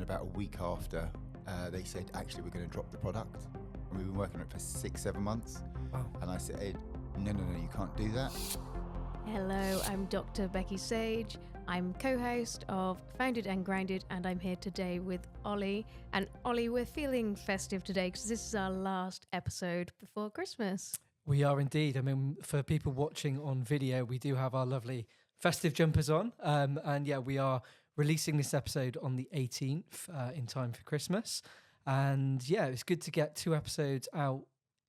about a week after, they said, actually, we're going to drop the product. And we've been working on it for 6-7 months. Wow. And I said, no, you can't do that. Hello, I'm Dr. Becky Sage. I'm co-host of Founded and Grounded, and I'm here today with Ollie. And Ollie, we're feeling festive today because this is our last episode before Christmas. We are indeed. I mean, for people watching on video, we do have our lovely festive jumpers on. And yeah, we are releasing this episode on the 18th in time for Christmas. And yeah, it's good to get 2 episodes out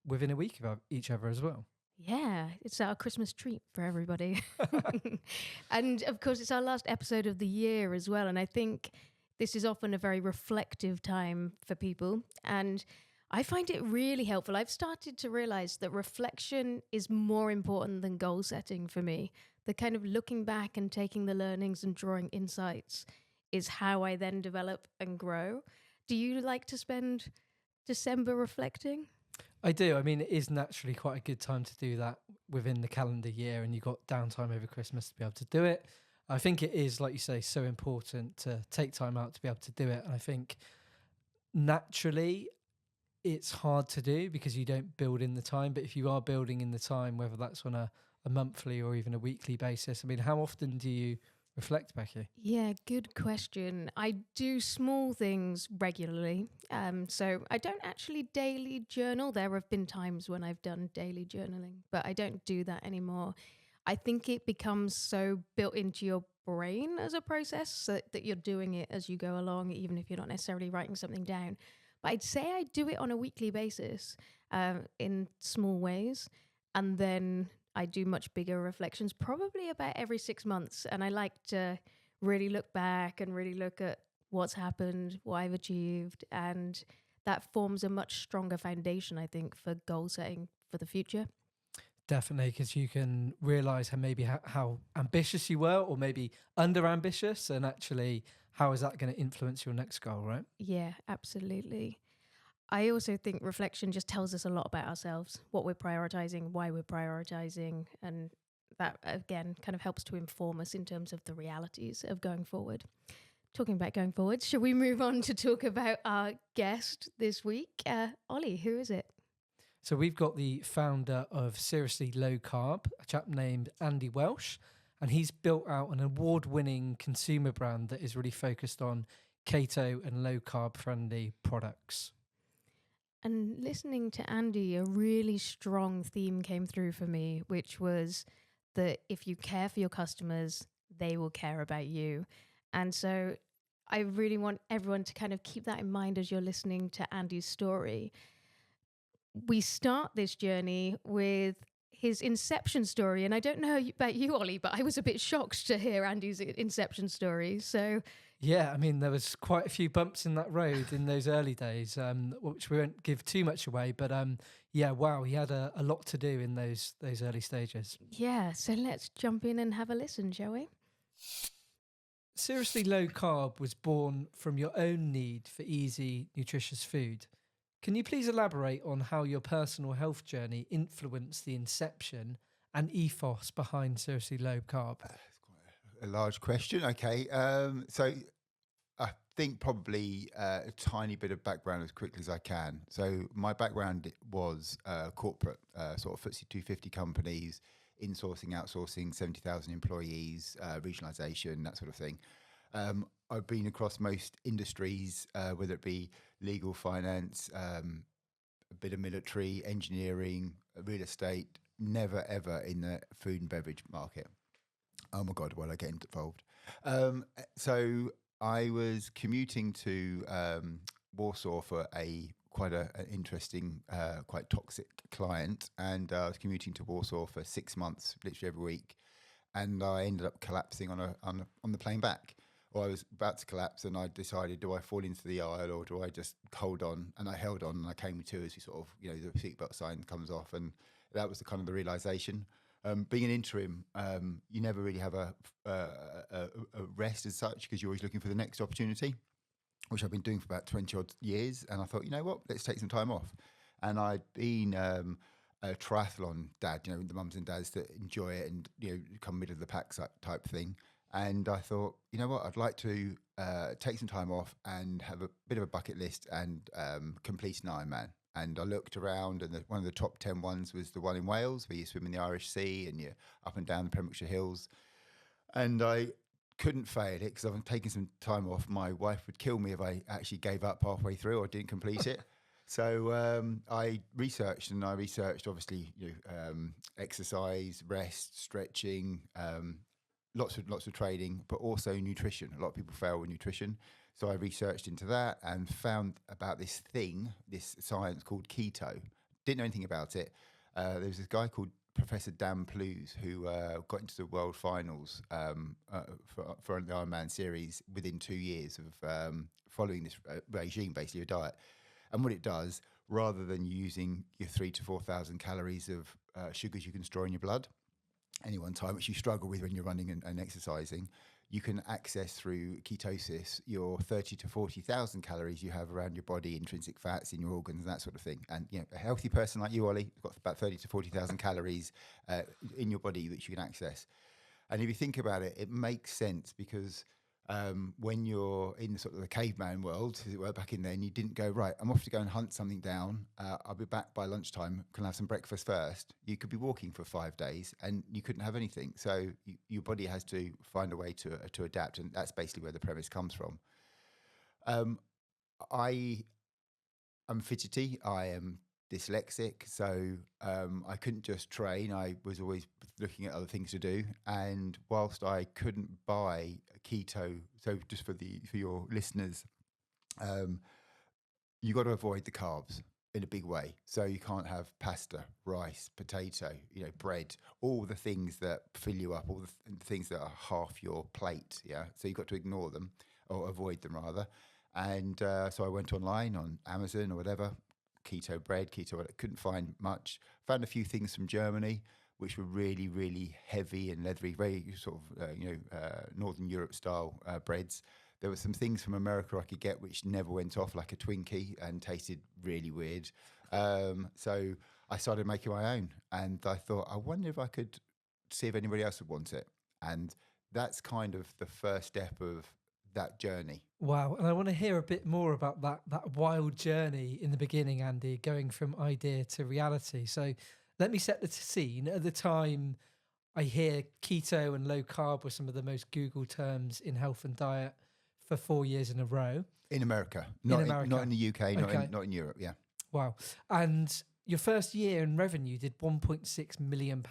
within a week of each other as well. Yeah, it's our Christmas treat for everybody. And of course, it's our last episode of the year as well. And I think this is often a very reflective time for people. And I find it really helpful. I've started to realize that reflection is more important than goal setting for me. The kind of looking back and taking the learnings and drawing insights is how I then develop and grow. Do you like to spend December reflecting? I do. I mean, it is naturally quite a good time to do that within the calendar year, and you've got downtime over Christmas to be able to do it. I think it is, like you say, so important to take time out to be able to do it. And I think naturally it's hard to do because you don't build in the time. But if you are building in the time, whether that's on a monthly or even a weekly basis, I mean, how often do you reflect, Becky? Yeah, good question. I do small things regularly. So I don't actually daily journal. There have been times when I've done daily journaling, but I don't do that anymore. I think it becomes so built into your brain as a process so that you're doing it as you go along, even if you're not necessarily writing something down. But I'd say I do it on a weekly basis in small ways. And then I do much bigger reflections, probably about every 6 months. And I like to really look back and really look at what's happened, what I've achieved. And that forms a much stronger foundation, I think, for goal setting for the future. Definitely, because you can realise how ambitious you were, or maybe under ambitious, and actually how is that going to influence your next goal, right? Yeah, absolutely. I also think reflection just tells us a lot about ourselves, what we're prioritizing, why we're prioritizing, and that again kind of helps to inform us in terms of the realities of going forward. Talking about going forward, shall we move on to talk about our guest this week? Ollie, who is it? So we've got the founder of SRSLY Low Carb, a chap named Andy Welsh, and he's built out an award-winning consumer brand that is really focused on keto and low carb friendly products. And listening to Andy, a really strong theme came through for me, which was that if you care for your customers, they will care about you. And so I really want everyone to kind of keep that in mind as you're listening to Andy's story. We start this journey with his inception story. And I don't know about you, Ollie, but I was a bit shocked to hear Andy's inception story. So yeah, I mean, there was quite a few bumps in that road in those early days, which we won't give too much away. But yeah, wow, he had a lot to do in those early stages. yeah, so let's jump in and have a listen, shall we? SRSLY Low Carb was born from your own need for easy, nutritious food. Can you please elaborate on how your personal health journey influenced the inception and ethos behind SRSLY Low Carb? That's quite a large question. Okay. So I think probably a tiny bit of background as quickly as I can. So my background was corporate, sort of FTSE 250 companies, insourcing, outsourcing, 70,000 employees, regionalisation, that sort of thing. I've been across most industries, whether it be legal, finance, a bit of military, engineering, real estate, never ever in the food and beverage market. Oh my God, why'd I get involved? So I was commuting to Warsaw for quite an interesting, quite toxic client, and I was commuting to Warsaw for 6 months, literally every week, and I ended up collapsing on the plane back. Or I was about to collapse, and I decided, do I fall into the aisle or do I just hold on? And I held on, and I came to as we sort of, the seatbelt sign comes off, and that was the kind of the realization. Being an interim, you never really have a rest as such, because you're always looking for the next opportunity, which I've been doing for about 20 odd years. And I thought, you know what, let's take some time off. And I'd been a triathlon dad, the mums and dads that enjoy it and, come middle of the pack type thing. And I thought, you know what, I'd like to take some time off and have a bit of a bucket list and complete an Ironman. And I looked around, and one of the top 10 ones was the one in Wales, where you swim in the Irish Sea and you're up and down the Pembrokeshire Hills. And I couldn't fail it because I've taken some time off. My wife would kill me if I actually gave up halfway through or didn't complete it. So I researched, obviously, exercise, rest, stretching, lots of training, but also nutrition. A lot of people fail with nutrition. So I researched into that and found about this science called keto. Didn't know anything about it. There was this guy called Professor Dan Plews who got into the world finals for the Ironman series within 2 years of following this regime, basically a diet. And what it does, rather than using your 3,000 to 4,000 calories of sugars you can store in your blood any one time, which you struggle with when you're running and exercising, you can access through ketosis your 30 to 40,000 calories you have around your body, intrinsic fats in your organs, and that sort of thing. And a healthy person like you, Ollie, has got about 30 to 40,000 calories in your body which you can access. And if you think about it, it makes sense because when you're in sort of the caveman world, as it were, back in then, you didn't go, right, I'm off to go and hunt something down. I'll be back by lunchtime. Can I have some breakfast first? You could be walking for 5 days and you couldn't have anything. So your body has to find a way to adapt. And that's basically where the premise comes from. I am fidgety. I am dyslexic, so I couldn't just train. I was always looking at other things to do, and whilst I couldn't buy keto, so just for your listeners, you got to avoid the carbs in a big way. So you can't have pasta, rice, potato, bread, all the things that fill you up, all the things that are half your plate. Yeah, so you've got to ignore them or avoid them rather. And so I went online on Amazon or whatever. Keto bread, keto, I couldn't find much. Found a few things from Germany, which were really, really heavy and leathery, very sort of, Northern Europe style breads. There were some things from America I could get which never went off, like a Twinkie, and tasted really weird. So I started making my own, and I thought, I wonder if I could see if anybody else would want it. And that's kind of the first step of that journey. Wow. And I want to hear a bit more about that wild journey in the beginning, Andy, going from idea to reality. So let me set the scene. At the time, I hear keto and low carb were some of the most Googled terms in health and diet for 4 years in a row. In America, not in the UK, not in Europe, yeah. Wow. And your first year in revenue did £1.6 million.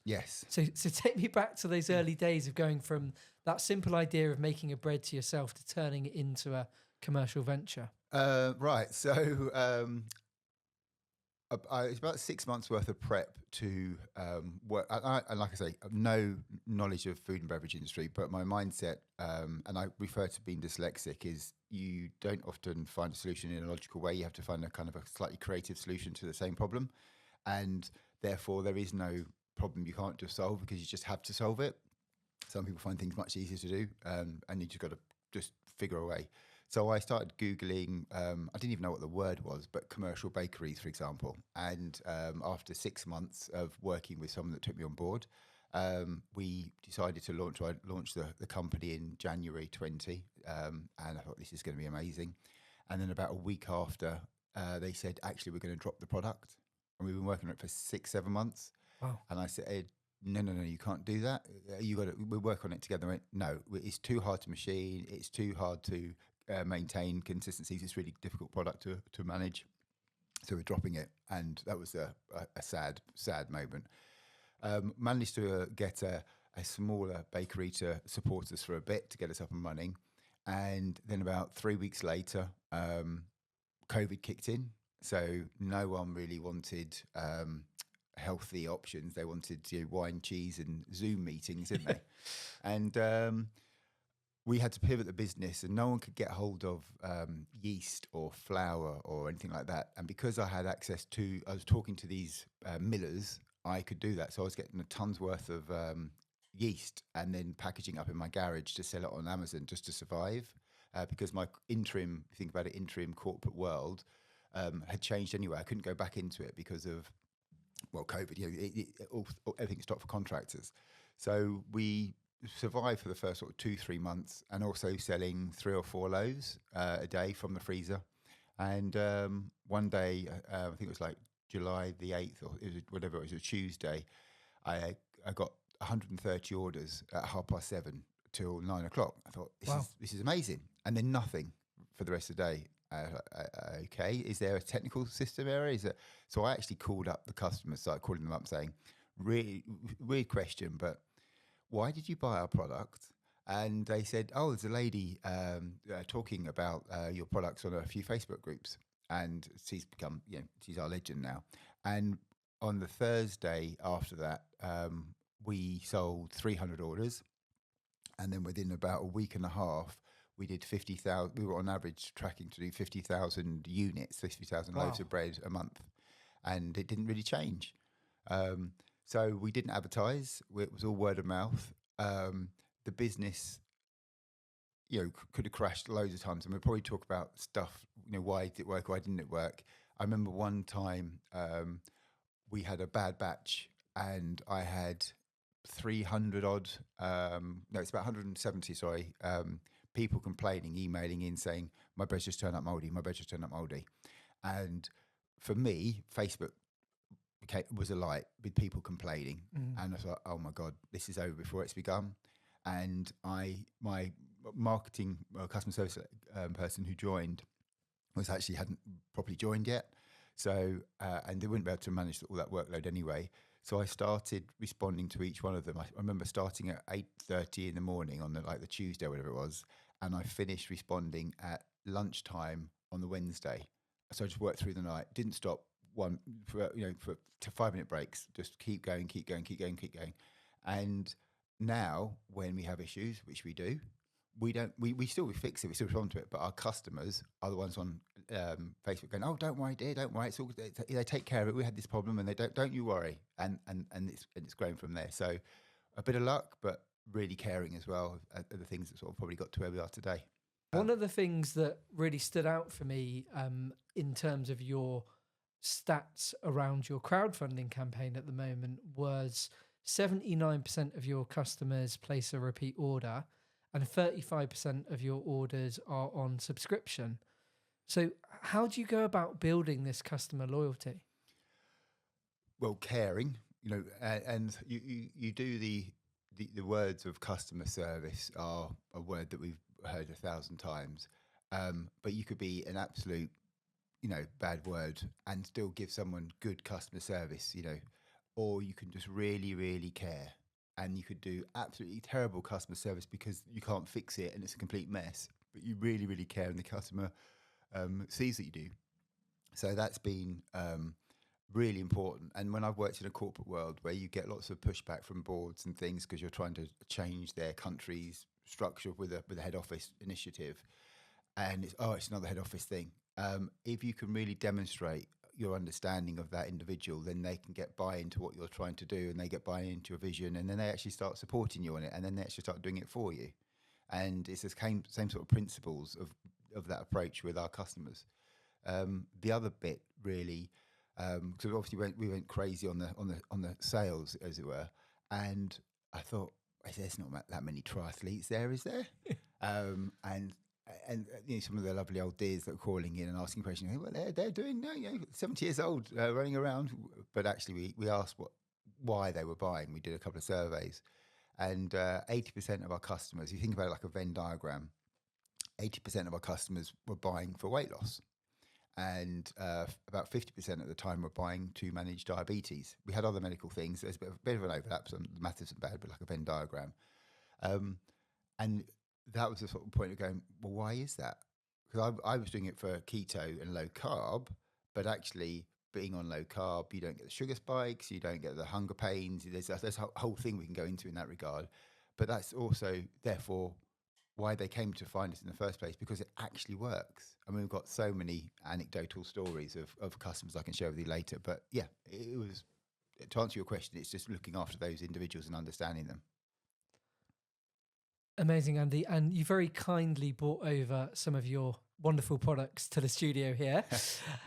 Yes. So take me back to those early days of going from that simple idea of making a bread to yourself to turning it into a commercial venture. Right. So it's about 6 months worth of prep to work. And like I say, no knowledge of food and beverage industry, but my mindset, and I refer to being dyslexic, is you don't often find a solution in a logical way. You have to find a kind of a slightly creative solution to the same problem. And therefore, there is no problem you can't just solve because you just have to solve it. Some people find things much easier to do, and you just got to just figure a way. So I started Googling, I didn't even know what the word was, but commercial bakeries, for example. And after 6 months of working with someone that took me on board, we decided to launch. I launched the company in January 20, and I thought this is going to be amazing. And then about a week after, they said, actually, we're going to drop the product. And we've been working on it for 6-7 months. Wow. And I said, no, you can't do that. We'll work on it together. I went, no, it's too hard to machine. It's too hard to maintain consistencies. It's a really difficult product to manage. So we're dropping it. And that was a sad moment. Managed to get a smaller bakery to support us for a bit to get us up and running. And then about 3 weeks later, COVID kicked in. So no one really wanted healthy options. They wanted wine, cheese and Zoom meetings, didn't they? And we had to pivot the business, and no one could get hold of yeast or flour or anything like that. And because I had access to, I was talking to these millers, I could do that. So I was getting a ton's worth of yeast and then packaging up in my garage to sell it on Amazon just to survive. Because my interim corporate world had changed anyway. I couldn't go back into it because of, well, COVID, everything stopped for contractors. So we survived for the first sort of 2-3 months, and also selling 3 or 4 loaves a day from the freezer. And one day, I think it was like July the 8th, or it was whatever, it was a Tuesday, I got 130 orders at 7:30 till 9 o'clock. I thought, this is amazing. And then nothing for the rest of the day. Okay, is there a technical system error? So I actually called up the customers, started calling them up saying, really weird question, but why did you buy our product? And they said, oh, there's a lady talking about your products on a few Facebook groups, and she's become, she's our legend now. And on the Thursday after that, we sold 300 orders, and then within about a week and a half, we did 50,000. We were on average tracking to do 50,000 units, 50,000 loaves of bread a month, and it didn't really change. So we didn't advertise. It was all word of mouth. The business, could have crashed loads of times, and we'll probably talk about stuff. Why did it work? Why didn't it work? I remember one time we had a bad batch, and I had 300 odd. It's about 170. Sorry. People complaining, emailing in saying, my bread's just turned up mouldy, And for me, Facebook was a light with people complaining. And I thought, oh my God, this is over before it's begun. And my marketing customer service person who joined hadn't properly joined yet. So, and they wouldn't be able to manage all that workload anyway. So I started responding to each one of them. I remember starting at 8:30 in the morning on the Tuesday, whatever it was, and I finished responding at lunchtime on the Wednesday. So I just worked through the night, didn't stop for 5-minute breaks, just keep going. And now when we have issues, which we do, we still fix it, we still respond to it, but our customers are the ones on Facebook going, oh, don't worry, dear, don't worry, it's all they take care of it. We had this problem, and they don't you worry, and it's grown from there. So a bit of luck, but really caring as well are the things that sort of probably got to where we are today. One of the things that really stood out for me in terms of your stats around your crowdfunding campaign at the moment was 79% of your customers place a repeat order, and 35% of your orders are on subscription. So how do you go about building this customer loyalty? Well, caring, and you do the words of customer service are a word that we've heard 1,000 times. But you could be an absolute, bad word and still give someone good customer service, or you can just really, really care. And you could do absolutely terrible customer service because you can't fix it and it's a complete mess, but you really, really care, and the customer sees that you do. So that's been really important. And when I've worked in a corporate world where you get lots of pushback from boards and things because you're trying to change their country's structure with a head office initiative, and it's another head office thing. If you can really demonstrate your understanding of that individual, then they can get buy into what you're trying to do, and they get buy into your vision, and then they actually start supporting you on it, and then they actually start doing it for you. And it's the same sort of principles of that approach with our customers. The other bit really, because obviously we went crazy on the sales, as it were, and I thought, there's not that many triathletes there, is there? And some of the lovely old dears that are calling in and asking questions, well, they're doing 70 years old, running around. But actually, we asked why they were buying. We did a couple of surveys, and 80% of our customers, if you think about it like a Venn diagram, 80% of our customers were buying for weight loss, and about 50% of the time were buying to manage diabetes. We had other medical things. There's a bit of an overlap, so the math isn't bad, but like a Venn diagram. And that was the sort of point of going, well, why is that? Because I was doing it for keto and low carb, but actually being on low carb, you don't get the sugar spikes, you don't get the hunger pains. There's a whole thing we can go into in that regard. But that's also, therefore, why they came to find us in the first place, because it actually works. I mean, we've got so many anecdotal stories of customers I can share with you later. But yeah, it was, to answer your question, it's just looking after those individuals and understanding them. Amazing, Andy. And you very kindly brought over some of your wonderful products to the studio here.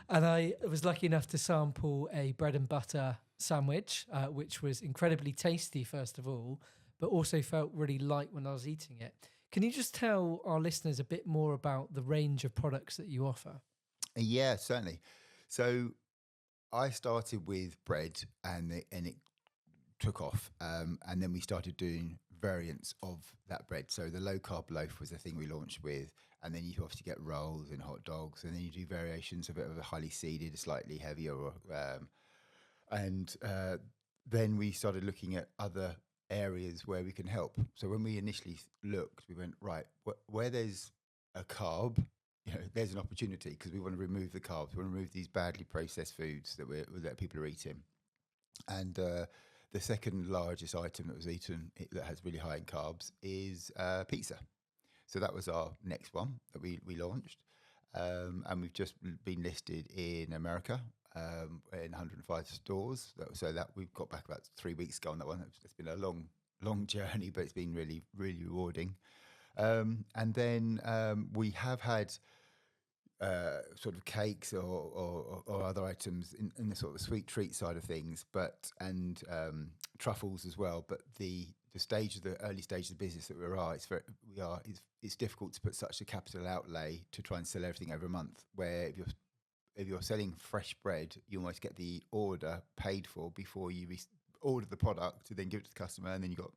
And I was lucky enough to sample a bread and butter sandwich, which was incredibly tasty, first of all, but also felt really light when I was eating it. Can you just tell our listeners a bit more about the range of products that you offer? Yeah, certainly. So I started with bread, and it took off, and then we started doing variants of that bread. So the low carb loaf was the thing we launched with, and then you obviously get rolls and hot dogs, and then you do variations of it of a highly seeded, slightly heavier, and then we started looking at other areas where we can help. So when we initially looked, we went, right, where there's a carb, there's an opportunity, because we want to remove the carbs. We want to remove these badly processed foods that people are eating. And the second largest item that was eaten that has really high in carbs is pizza. So that was our next one that we launched. And we've just been listed in America in 105 stores. So that we've got back about 3 weeks ago on that one. It's been a long journey, but it's been really, really rewarding. And then we have had sort of cakes or other items in the sort of sweet treat side of things, and truffles as well. But the early stage of the business that it's difficult to put such a capital outlay to try and sell everything over a month. Where if you're selling fresh bread, you almost get the order paid for before you order the product to then give it to the customer, and then you've got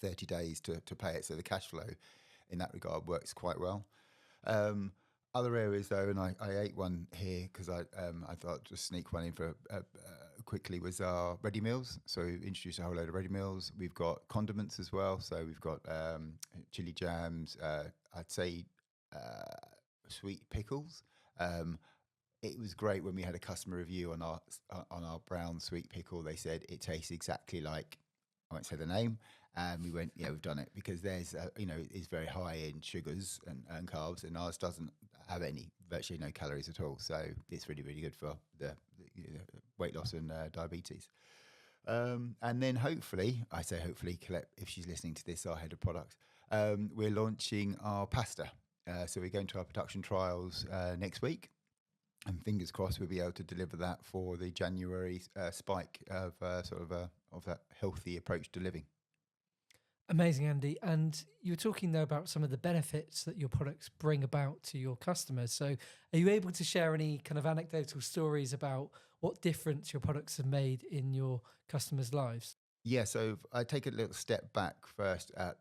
30 days to pay it. So the cash flow in that regard works quite well. Other areas though, and I ate one here because I thought I'd just sneak one in for quickly, was our ready meals. So we introduced a whole load of ready meals. We've got condiments as well. So we've got chili jams, I'd say sweet pickles. It was great when we had a customer review on our brown sweet pickle. They said it tastes exactly like, I won't say the name, and we went, yeah, we've done it, because there's it's very high in sugars and carbs, and ours doesn't have virtually no calories at all. So it's really, really good for the weight loss and diabetes. And then hopefully, Colette, if she's listening to this, our head of product, we're launching our pasta. So we're going to our production trials next week. And fingers crossed we'll be able to deliver that for the January spike of that healthy approach to living. Amazing, Andy. And you were talking there about some of the benefits that your products bring about to your customers. So are you able to share any kind of anecdotal stories about what difference your products have made in your customers' lives? Yeah, so I take a little step back first at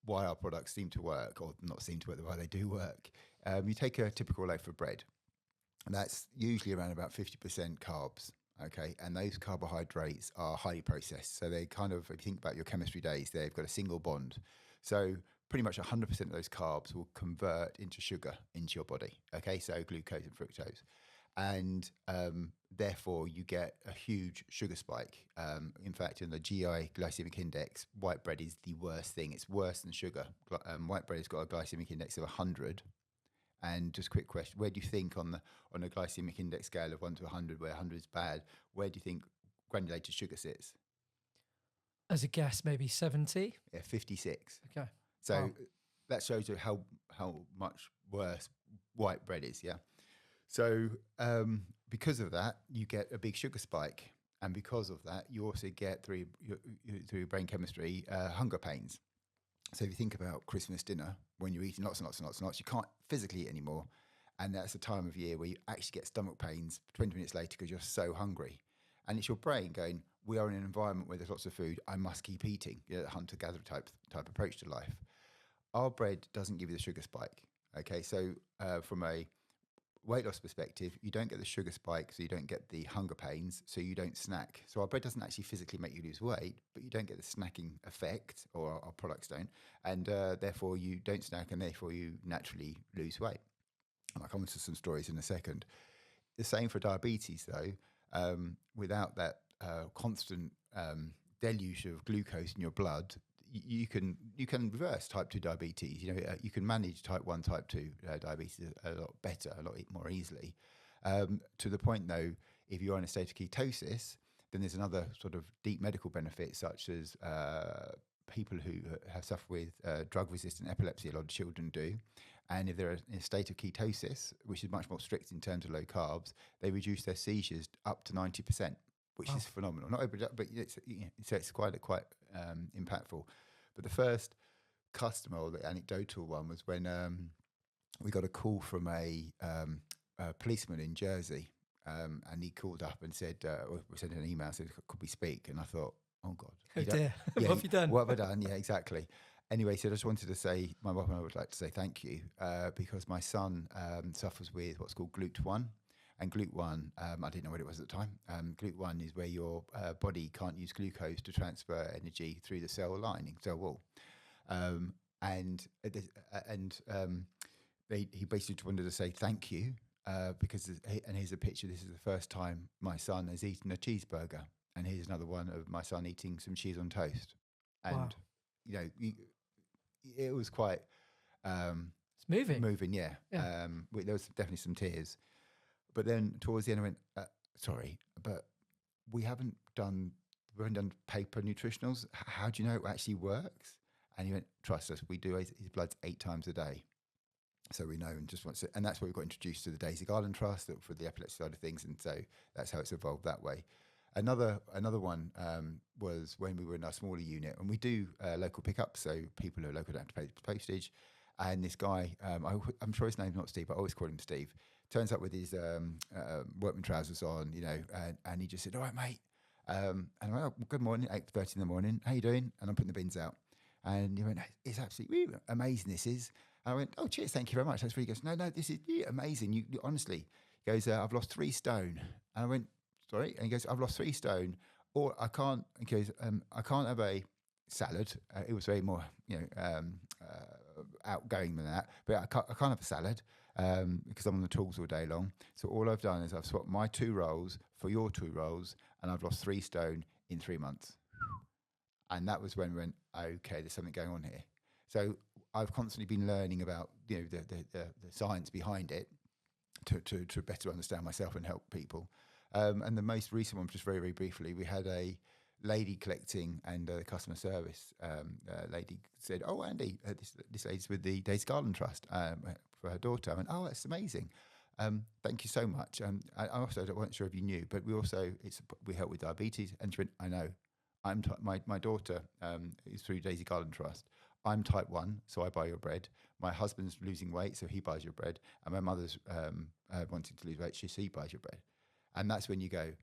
why our products seem to work, or not seem to work, why they do work. You take a typical loaf of bread, and that's usually around about 50% carbs. Okay, and those carbohydrates are highly processed. So they kind of, if you think about your chemistry days, they've got a single bond. So pretty much 100% of those carbs will convert into sugar into your body. Okay, so glucose and fructose. And therefore you get a huge sugar spike. In fact, in the GI glycemic index, white bread is the worst thing. It's worse than sugar. White bread has got a glycemic index of 100. And just a quick question, where do you think on a glycemic index scale of 1 to 100, where 100 is bad, where do you think granulated sugar sits? As a guess, maybe 70? Yeah, 56. Okay. So wow. That shows you how much worse white bread is, yeah? So because of that, you get a big sugar spike. And because of that, you also get, through brain chemistry, hunger pains. So if you think about Christmas dinner, when you're eating lots and lots and lots and lots, you can't physically eat anymore. And that's the time of year where you actually get stomach pains 20 minutes later because you're so hungry. And it's your brain going, we are in an environment where there's lots of food, I must keep eating. Hunter-gatherer type approach to life. Our bread doesn't give you the sugar spike. Okay, so from a weight loss perspective, you don't get the sugar spike, so you don't get the hunger pains, so you don't snack. So our bread doesn't actually physically make you lose weight, but you don't get the snacking effect, or our products don't, and therefore you don't snack, and therefore you naturally lose weight. And I'll come to some stories in a second. The same for diabetes, though. Without that constant deluge of glucose in your blood, you can reverse type 2 diabetes. You can manage type 1, type 2 diabetes a lot better, a lot more easily. To the point, though, if you're in a state of ketosis, then there's another sort of deep medical benefit, such as people who have suffered with drug-resistant epilepsy. A lot of children do. And if they're in a state of ketosis, which is much more strict in terms of low carbs, they reduce their seizures up to 90%. which is phenomenal. Not everybody, but it's quite impactful. But the first customer, or the anecdotal one, was when we got a call from a policeman in Jersey, and he called up and said, or we sent an email, said, "Could we speak?" And I thought, "Oh God, Oh dear, what have you done? What have I done?" Yeah, exactly. Anyway, so I just wanted to say, my wife and I would like to say thank you, because my son suffers with what's called GLUT1. And GLUT1, I didn't know what it was at the time. GLUT1 is where your body can't use glucose to transfer energy through the cell lining, cell wall. He basically just wanted to say thank you, because, and here's a picture. This is the first time my son has eaten a cheeseburger. And here's another one of my son eating some cheese on toast. And, Wow. It was quite It's moving. yeah. Yeah. There was definitely some tears. But then towards the end, I went, sorry, but we haven't done paper nutritionals. How do you know it actually works? And he went, trust us, we do his bloods 8 times a day. So we know, and just want to, and that's where we got introduced to the Daisy Garland Trust for the epilepsy side of things. And so that's how it's evolved that way. Another one was when we were in our smaller unit, and we do local pickups, so people who are local don't have to pay postage. And this guy, I'm sure his name's not Steve, but I always call him Steve, turns up with his workman trousers on, and he just said, "All right, mate." And I went, "Oh, good morning, 8:30 in the morning. How you doing?" And I'm putting the bins out. And he went, "It's absolutely amazing, this is." And I went, "Oh, cheers, thank you very much. That's really good." "No, this is amazing. You honestly." He goes, "I've lost 3 stone." And I went, "Sorry?" And he goes, "I've lost 3 stone, or I can't." He goes, "I can't have a salad." It was very more, outgoing than that. But I can't have a salad because I'm on the tools all day long. So all I've done is I've swapped my 2 rolls for your 2 rolls, and I've lost 3 stone in 3 months. And that was when we went, okay, there's something going on here. So I've constantly been learning about the science behind it to better understand myself and help people. And the most recent one, just very, very briefly, we had a lady collecting, and the customer service lady said, "Oh, Andy, this lady's with the Daisy Garland Trust for her daughter." I went, "Oh, that's amazing. Thank you so much." I also wasn't sure if you knew, but we help with diabetes. And she went, "I know. My daughter is through Daisy Garland Trust. I'm type 1, so I buy your bread. My husband's losing weight, so he buys your bread. And my mother's wanting to lose weight, so she buys your bread." And that's when you go,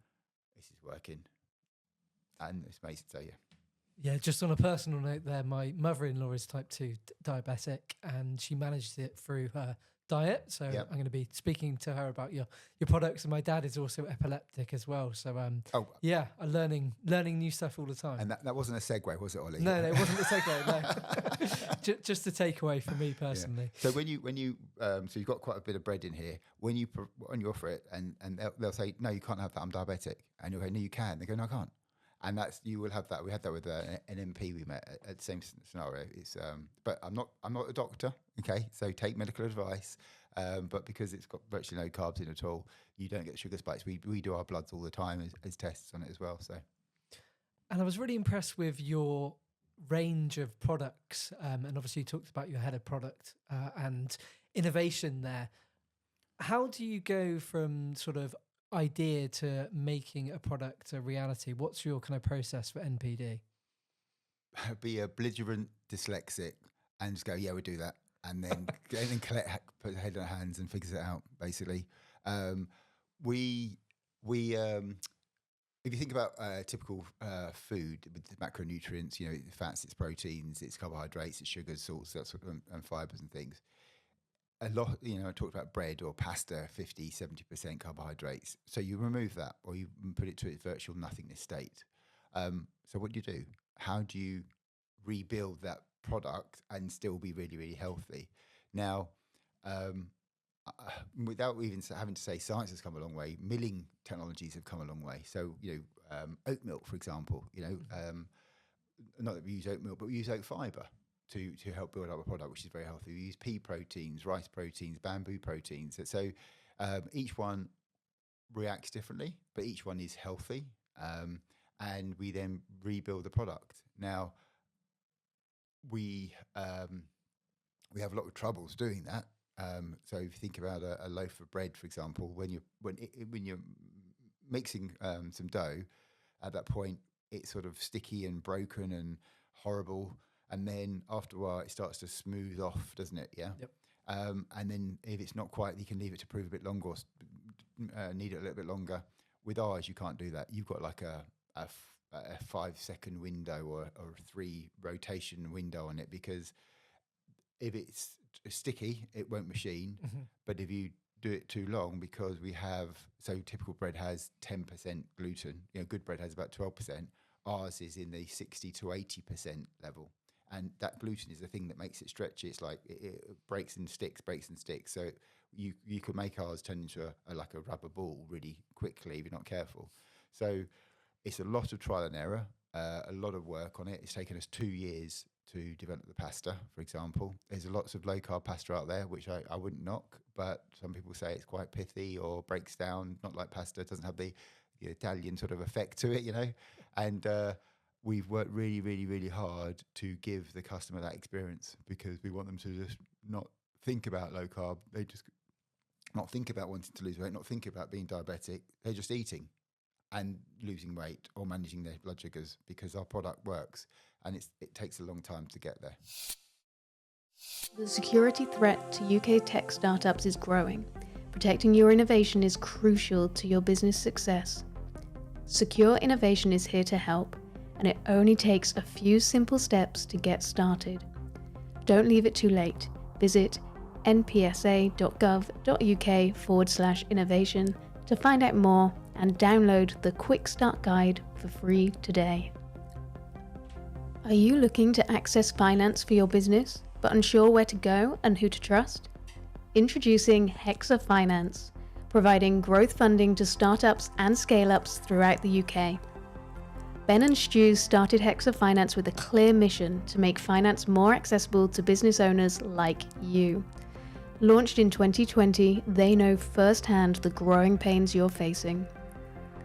this is working. And it's amazing. So, yeah. Yeah, just on a personal note there, my mother-in-law is type 2 diabetic, and she managed it through her diet. So Yep. I'm going to be speaking to her about your products. And my dad is also epileptic as well. So I'm learning new stuff all the time. And that wasn't a segue, was it, Ollie? No, it wasn't a segue. No, just a takeaway for me personally. Yeah. So when you so you've got quite a bit of bread in here. When you offer it, and they'll say, "No, you can't have that. I'm diabetic." And you'll go, "No, you can." They go, "No, I can't." And you will have that. We had that with an MP we met at the same scenario. It's but I'm not a doctor, okay? So take medical advice. But because it's got virtually no carbs in at all, you don't get sugar spikes. We do our bloods all the time as tests on it as well. So, and I was really impressed with your range of products, and obviously you talked about your head of product and innovation there. How do you go from sort of idea to making a product a reality? What's your kind of process for NPD? Be a belligerent dyslexic and just go, "Yeah, we do that," and then put your head in our hands and figures it out. Basically, we if you think about typical food with the macronutrients, fats, it's proteins, it's carbohydrates, it's sugars, salts, and fibers and things. A lot, I talked about bread or pasta, 50, 70% carbohydrates. So you remove that, or you put it to its virtual nothingness state. So what do? How do you rebuild that product and still be really, really healthy? Now, without even having to say science has come a long way, milling technologies have come a long way. So, oat milk, for example, not that we use oat milk, but we use oat fiber to help build up a product which is very healthy. We use pea proteins, rice proteins, bamboo proteins. So each one reacts differently, but each one is healthy. And we then rebuild the product. Now, we have a lot of troubles doing that. So if you think about a loaf of bread, for example, when you're mixing some dough, at that point it's sort of sticky and broken and horrible. And then after a while, it starts to smooth off, doesn't it? Yeah. Yep. And then if it's not quite, you can leave it to prove a bit longer or need it a little bit longer. With ours, you can't do that. You've got like a 5-second window or a 3 rotation window on it, because if it's sticky, it won't machine. Mm-hmm. But if you do it too long, because we have, so typical bread has 10% gluten, good bread has about 12%. Ours is in the 60 to 80% level. And that gluten is the thing that makes it stretchy. It's like it breaks and sticks. So you could make ours turn into like a rubber ball really quickly if you're not careful. So it's a lot of trial and error, a lot of work on it. It's taken us 2 years to develop the pasta, for example. There's lots of low carb pasta out there, which I wouldn't knock, but some people say it's quite pithy or breaks down, not like pasta. It doesn't have the Italian sort of effect to it, and we've worked really, really, really hard to give the customer that experience, because we want them to just not think about low carb. They just not think about wanting to lose weight, not think about being diabetic. They're just eating and losing weight or managing their blood sugars, because our product works, and it takes a long time to get there. The security threat to UK tech startups is growing. Protecting your innovation is crucial to your business success. Secure Innovation is here to help, and it only takes a few simple steps to get started. Don't leave it too late. Visit npsa.gov.uk/innovation to find out more and download the Quick Start Guide for free today. Are you looking to access finance for your business, but unsure where to go and who to trust? Introducing Hexa Finance, providing growth funding to startups and scale-ups throughout the UK. Ben and Stu started Hexa Finance with a clear mission to make finance more accessible to business owners like you. Launched in 2020, they know firsthand the growing pains you're facing.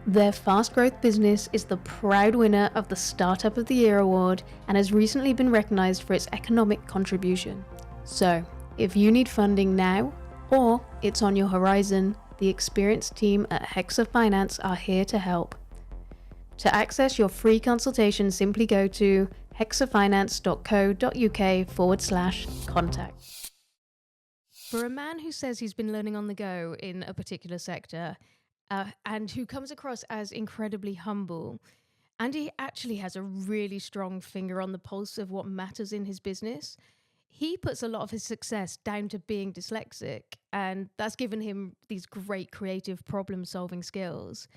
Their fast growth business is the proud winner of the Startup of the Year award and has recently been recognized for its economic contribution. So, if you need funding now, or it's on your horizon, the experienced team at Hexa Finance are here to help. To access your free consultation, simply go to hexafinance.co.uk/contact. For a man who says he's been learning on the go in a particular sector, and who comes across as incredibly humble, Andy actually has a really strong finger on the pulse of what matters in his business. He puts a lot of his success down to being dyslexic, and that's given him these great creative problem-solving skills.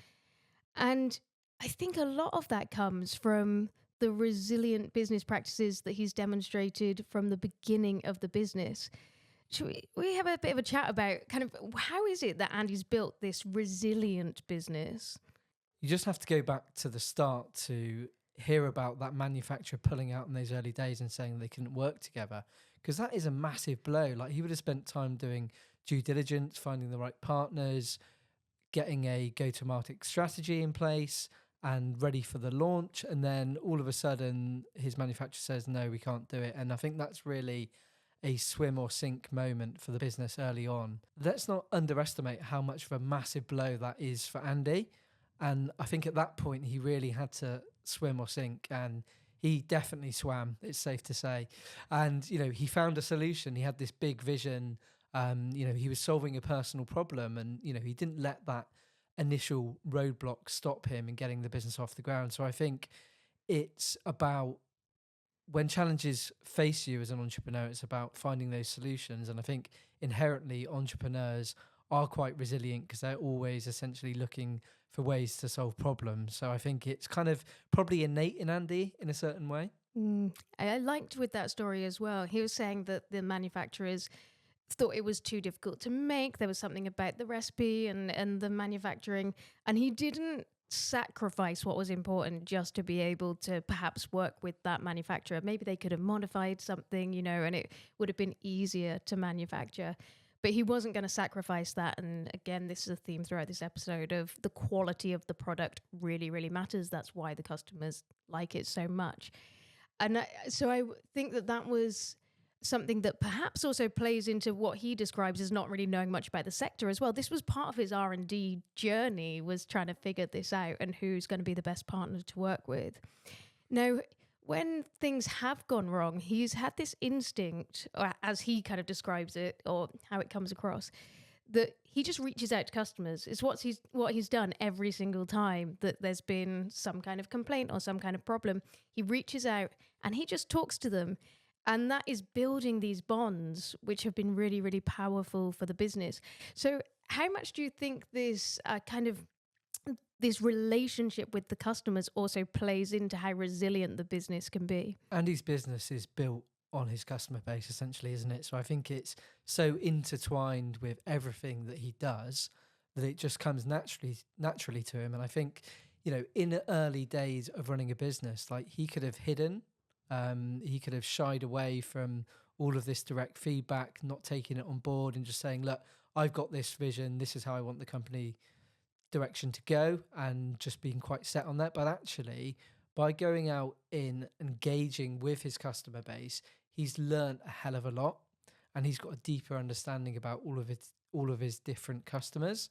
And I think a lot of that comes from the resilient business practices that he's demonstrated from the beginning of the business. Should we have a bit of a chat about kind of how is it that Andy's built this resilient business? You just have to go back to the start to hear about that manufacturer pulling out in those early days and saying they couldn't work together, because that is a massive blow. Like, he would have spent time doing due diligence, finding the right partners, getting a go-to-market strategy in place and ready for the launch. And then all of a sudden his manufacturer says, no, we can't do it. And I think that's really a swim or sink moment for the business early on. Let's not underestimate how much of a massive blow that is for Andy. And I think at that point he really had to swim or sink, and he definitely swam, it's safe to say. And, he found a solution. He had this big vision. He was solving a personal problem, and, he didn't let that initial roadblock stop him in getting the business off the ground. So I think it's about, when challenges face you as an entrepreneur, it's about finding those solutions. And I think inherently entrepreneurs are quite resilient because they're always essentially looking for ways to solve problems. So I think it's kind of probably innate in Andy in a certain way. I liked with that story as well. He was saying that the manufacturers thought it was too difficult to make. There was something about the recipe and the manufacturing, and he didn't sacrifice what was important just to be able to perhaps work with that manufacturer. Maybe they could have modified something, and it would have been easier to manufacture. But he wasn't going to sacrifice that. And again, this is a theme throughout this episode of the quality of the product really, really matters. That's why the customers like it so much. And so I think that was something that perhaps also plays into what he describes as not really knowing much about the sector as well. This was part of his R&D journey, was trying to figure this out and who's going to be the best partner to work with. Now, when things have gone wrong, he's had this instinct, or as he kind of describes it, or how it comes across, that he just reaches out to customers. It's what he's done every single time that there's been some kind of complaint or some kind of problem. He reaches out and he just talks to them. And that is building these bonds, which have been really, really powerful for the business. So how much do you think this this relationship with the customers also plays into how resilient the business can be? Andy's business is built on his customer base, essentially, isn't it? So I think it's so intertwined with everything that he does that it just comes naturally to him. And I think, in the early days of running a business, like he could have hidden, he could have shied away from all of this direct feedback, not taking it on board and just saying, look, I've got this vision, this is how I want the company direction to go, and just being quite set on that. But actually, by going out in engaging with his customer base, he's learned a hell of a lot, and he's got a deeper understanding about all of his different customers.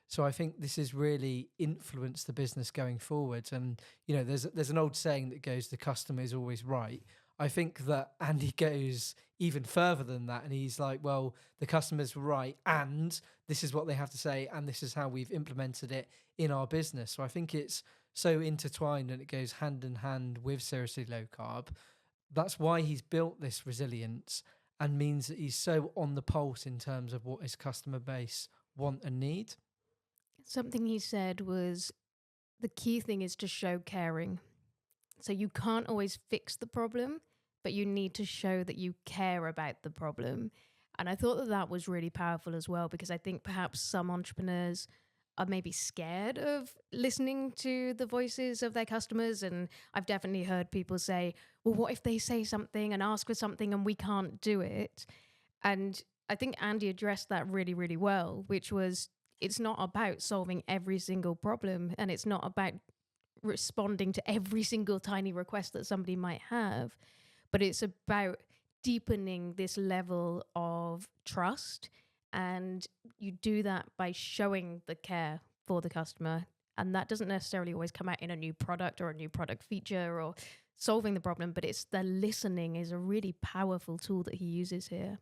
So I think this has really influenced the business going forward. And, there's an old saying that goes, the customer is always right. I think that Andy goes even further than that. And he's like, well, the customer's right. And this is what they have to say. And this is how we've implemented it in our business. So I think it's so intertwined and it goes hand in hand with SRSLY Low Carb. That's why he's built this resilience and means that he's so on the pulse in terms of what his customer base want and need. Something he said was, the key thing is to show caring. So you can't always fix the problem, but you need to show that you care about the problem. And I thought that was really powerful as well, because I think perhaps some entrepreneurs are maybe scared of listening to the voices of their customers. And I've definitely heard people say, well, what if they say something and ask for something and we can't do it? And I think Andy addressed that really, really well, which was, it's not about solving every single problem, and it's not about responding to every single tiny request that somebody might have, but it's about deepening this level of trust. And you do that by showing the care for the customer. And that doesn't necessarily always come out in a new product or a new product feature or solving the problem, but it's the listening is a really powerful tool that he uses here.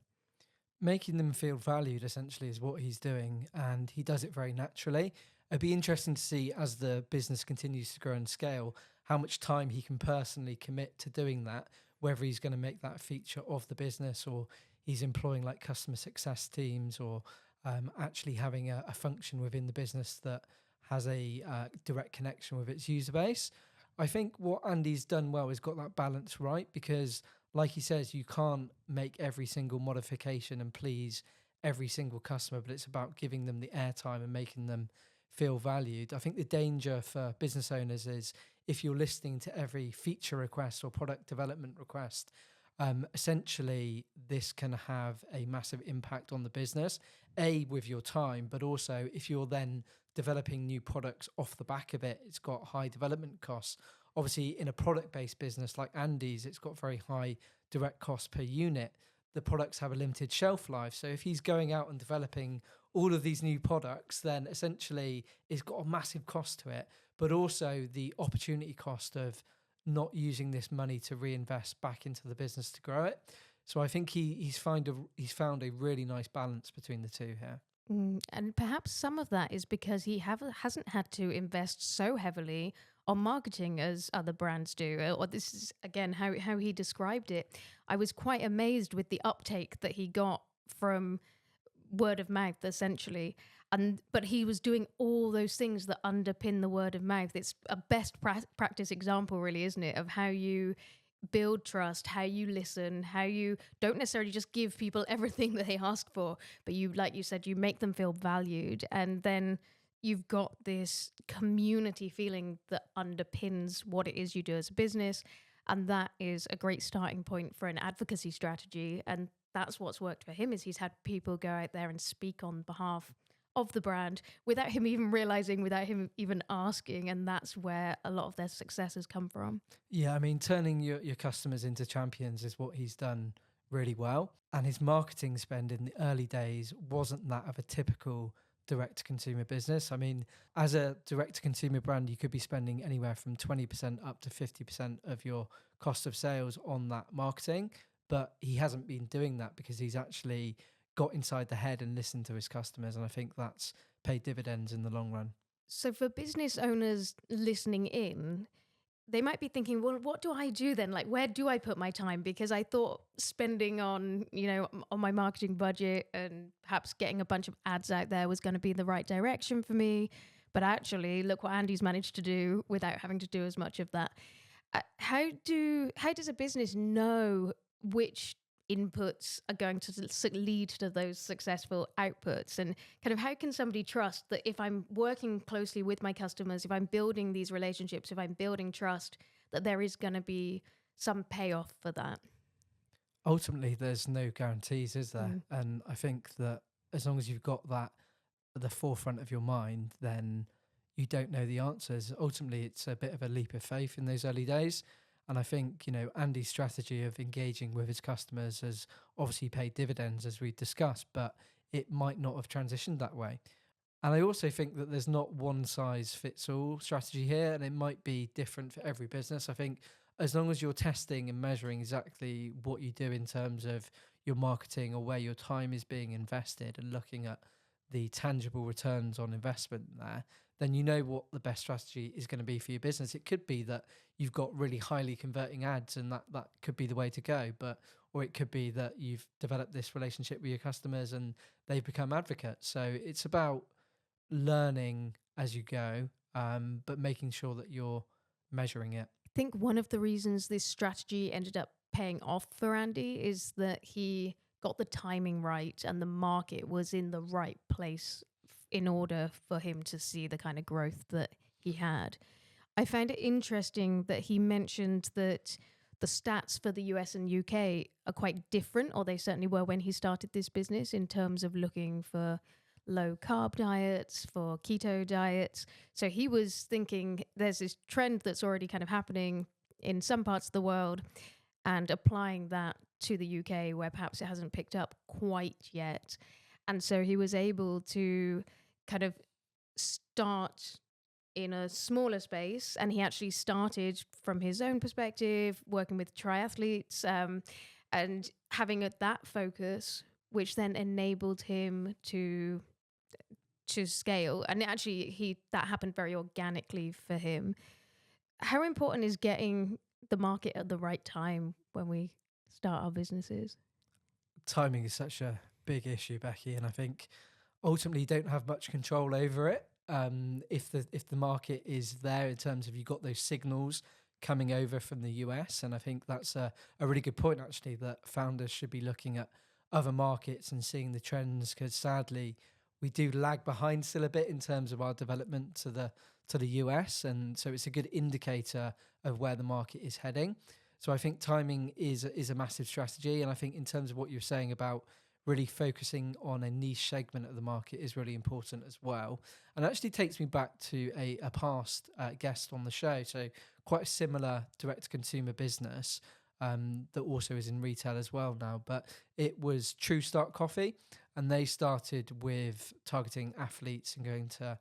Making them feel valued, essentially, is what he's doing, and he does it very naturally. It'd be interesting to see, as the business continues to grow and scale, how much time he can personally commit to doing that, whether he's going to make that a feature of the business, or he's employing like customer success teams, or actually having a function within the business that has a direct connection with its user base. I think what Andy's done well is got that balance right, because like he says, you can't make every single modification and please every single customer, but it's about giving them the airtime and making them feel valued. I think the danger for business owners is if you're listening to every feature request or product development request, essentially this can have a massive impact on the business, with your time, but also if you're then developing new products off the back of it, it's got high development costs. Obviously, in a product-based business like Andy's, it's got very high direct cost per unit. The products have a limited shelf life. So if he's going out and developing all of these new products, then essentially it's got a massive cost to it, but also the opportunity cost of not using this money to reinvest back into the business to grow it. So I think he's found a really nice balance between the two here. And perhaps some of that is because he hasn't had to invest so heavily on marketing as other brands do. Or this is, again, how he described it. I was quite amazed with the uptake that he got from word of mouth, essentially. But he was doing all those things that underpin the word of mouth. It's a best practice example, really, isn't it, of how you build trust, how you listen, how you don't necessarily just give people everything that they ask for, but you, like you said, you make them feel valued. And then you've got this community feeling that underpins what it is you do as a business. And that is a great starting point for an advocacy strategy. And that's what's worked for him, is he's had people go out there and speak on behalf of the brand without him even realizing, without him even asking. And that's where a lot of their success has come from. Yeah, I mean, turning your customers into champions is what he's done really well. And his marketing spend in the early days wasn't that of a typical direct-to-consumer business. I mean, as a direct-to-consumer brand, you could be spending anywhere from 20% up to 50% of your cost of sales on that marketing. But he hasn't been doing that because he's actually got inside the head and listened to his customers. And I think that's paid dividends in the long run. So for business owners listening in, they might be thinking, well, what do I do then? Like, where do I put my time? Because I thought spending on, on my marketing budget and perhaps getting a bunch of ads out there was going to be the right direction for me. But actually, look what Andy's managed to do without having to do as much of that. How does a business know which inputs are going to lead to those successful outputs, and kind of how can somebody trust that if I'm working closely with my customers, if I'm building these relationships, if I'm building trust, that there is going to be some payoff for that? Ultimately, there's no guarantees, is there? And I think that as long as you've got that at the forefront of your mind, then you don't know the answers. Ultimately, it's a bit of a leap of faith in those early days. And I think, Andy's strategy of engaging with his customers has obviously paid dividends, as we discussed, but it might not have transitioned that way. And I also think that there's not one size fits all strategy here, and it might be different for every business. I think as long as you're testing and measuring exactly what you do in terms of your marketing or where your time is being invested and looking at the tangible returns on investment there, then you know what the best strategy is going to be for your business. It could be that you've got really highly converting ads and that could be the way to go, or it could be that you've developed this relationship with your customers and they've become advocates. So it's about learning as you go, but making sure that you're measuring it. I think one of the reasons this strategy ended up paying off for Andy is that he got the timing right and the market was in the right place in order for him to see the kind of growth that he had. I found it interesting that he mentioned that the stats for the US and UK are quite different, or they certainly were when he started this business, in terms of looking for low carb diets, for keto diets. So he was thinking there's this trend that's already kind of happening in some parts of the world and applying that to the UK where perhaps it hasn't picked up quite yet. And so he was able to kind of start in a smaller space, and he actually started from his own perspective, working with triathletes and having that focus, which then enabled him to scale. And actually, that happened very organically for him. How important is getting the market at the right time when we start our businesses? Timing is such a big issue, Becky, and I think ultimately you don't have much control over it. If the market is there in terms of you got those signals coming over from the US, and I think that's a really good point actually, that founders should be looking at other markets and seeing the trends, because sadly we do lag behind still a bit in terms of our development to the US, and so it's a good indicator of where the market is heading. So I think timing is a massive strategy, and I think in terms of what you're saying about really focusing on a niche segment of the market is really important as well. And actually takes me back to a past guest on the show. So quite a similar direct-to-consumer business that also is in retail as well now. But it was True Start Coffee, and they started with targeting athletes and going to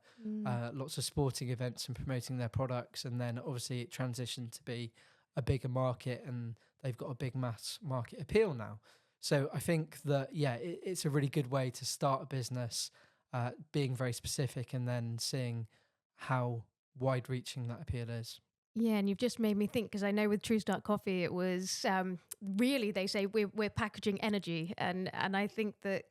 lots of sporting events and promoting their products. And then obviously it transitioned to be a bigger market, and they've got a big mass market appeal now. So I think that, it's a really good way to start a business, being very specific and then seeing how wide-reaching that appeal is. Yeah, and you've just made me think, because I know with True Start Coffee, it was really, they say we're packaging energy. And I think that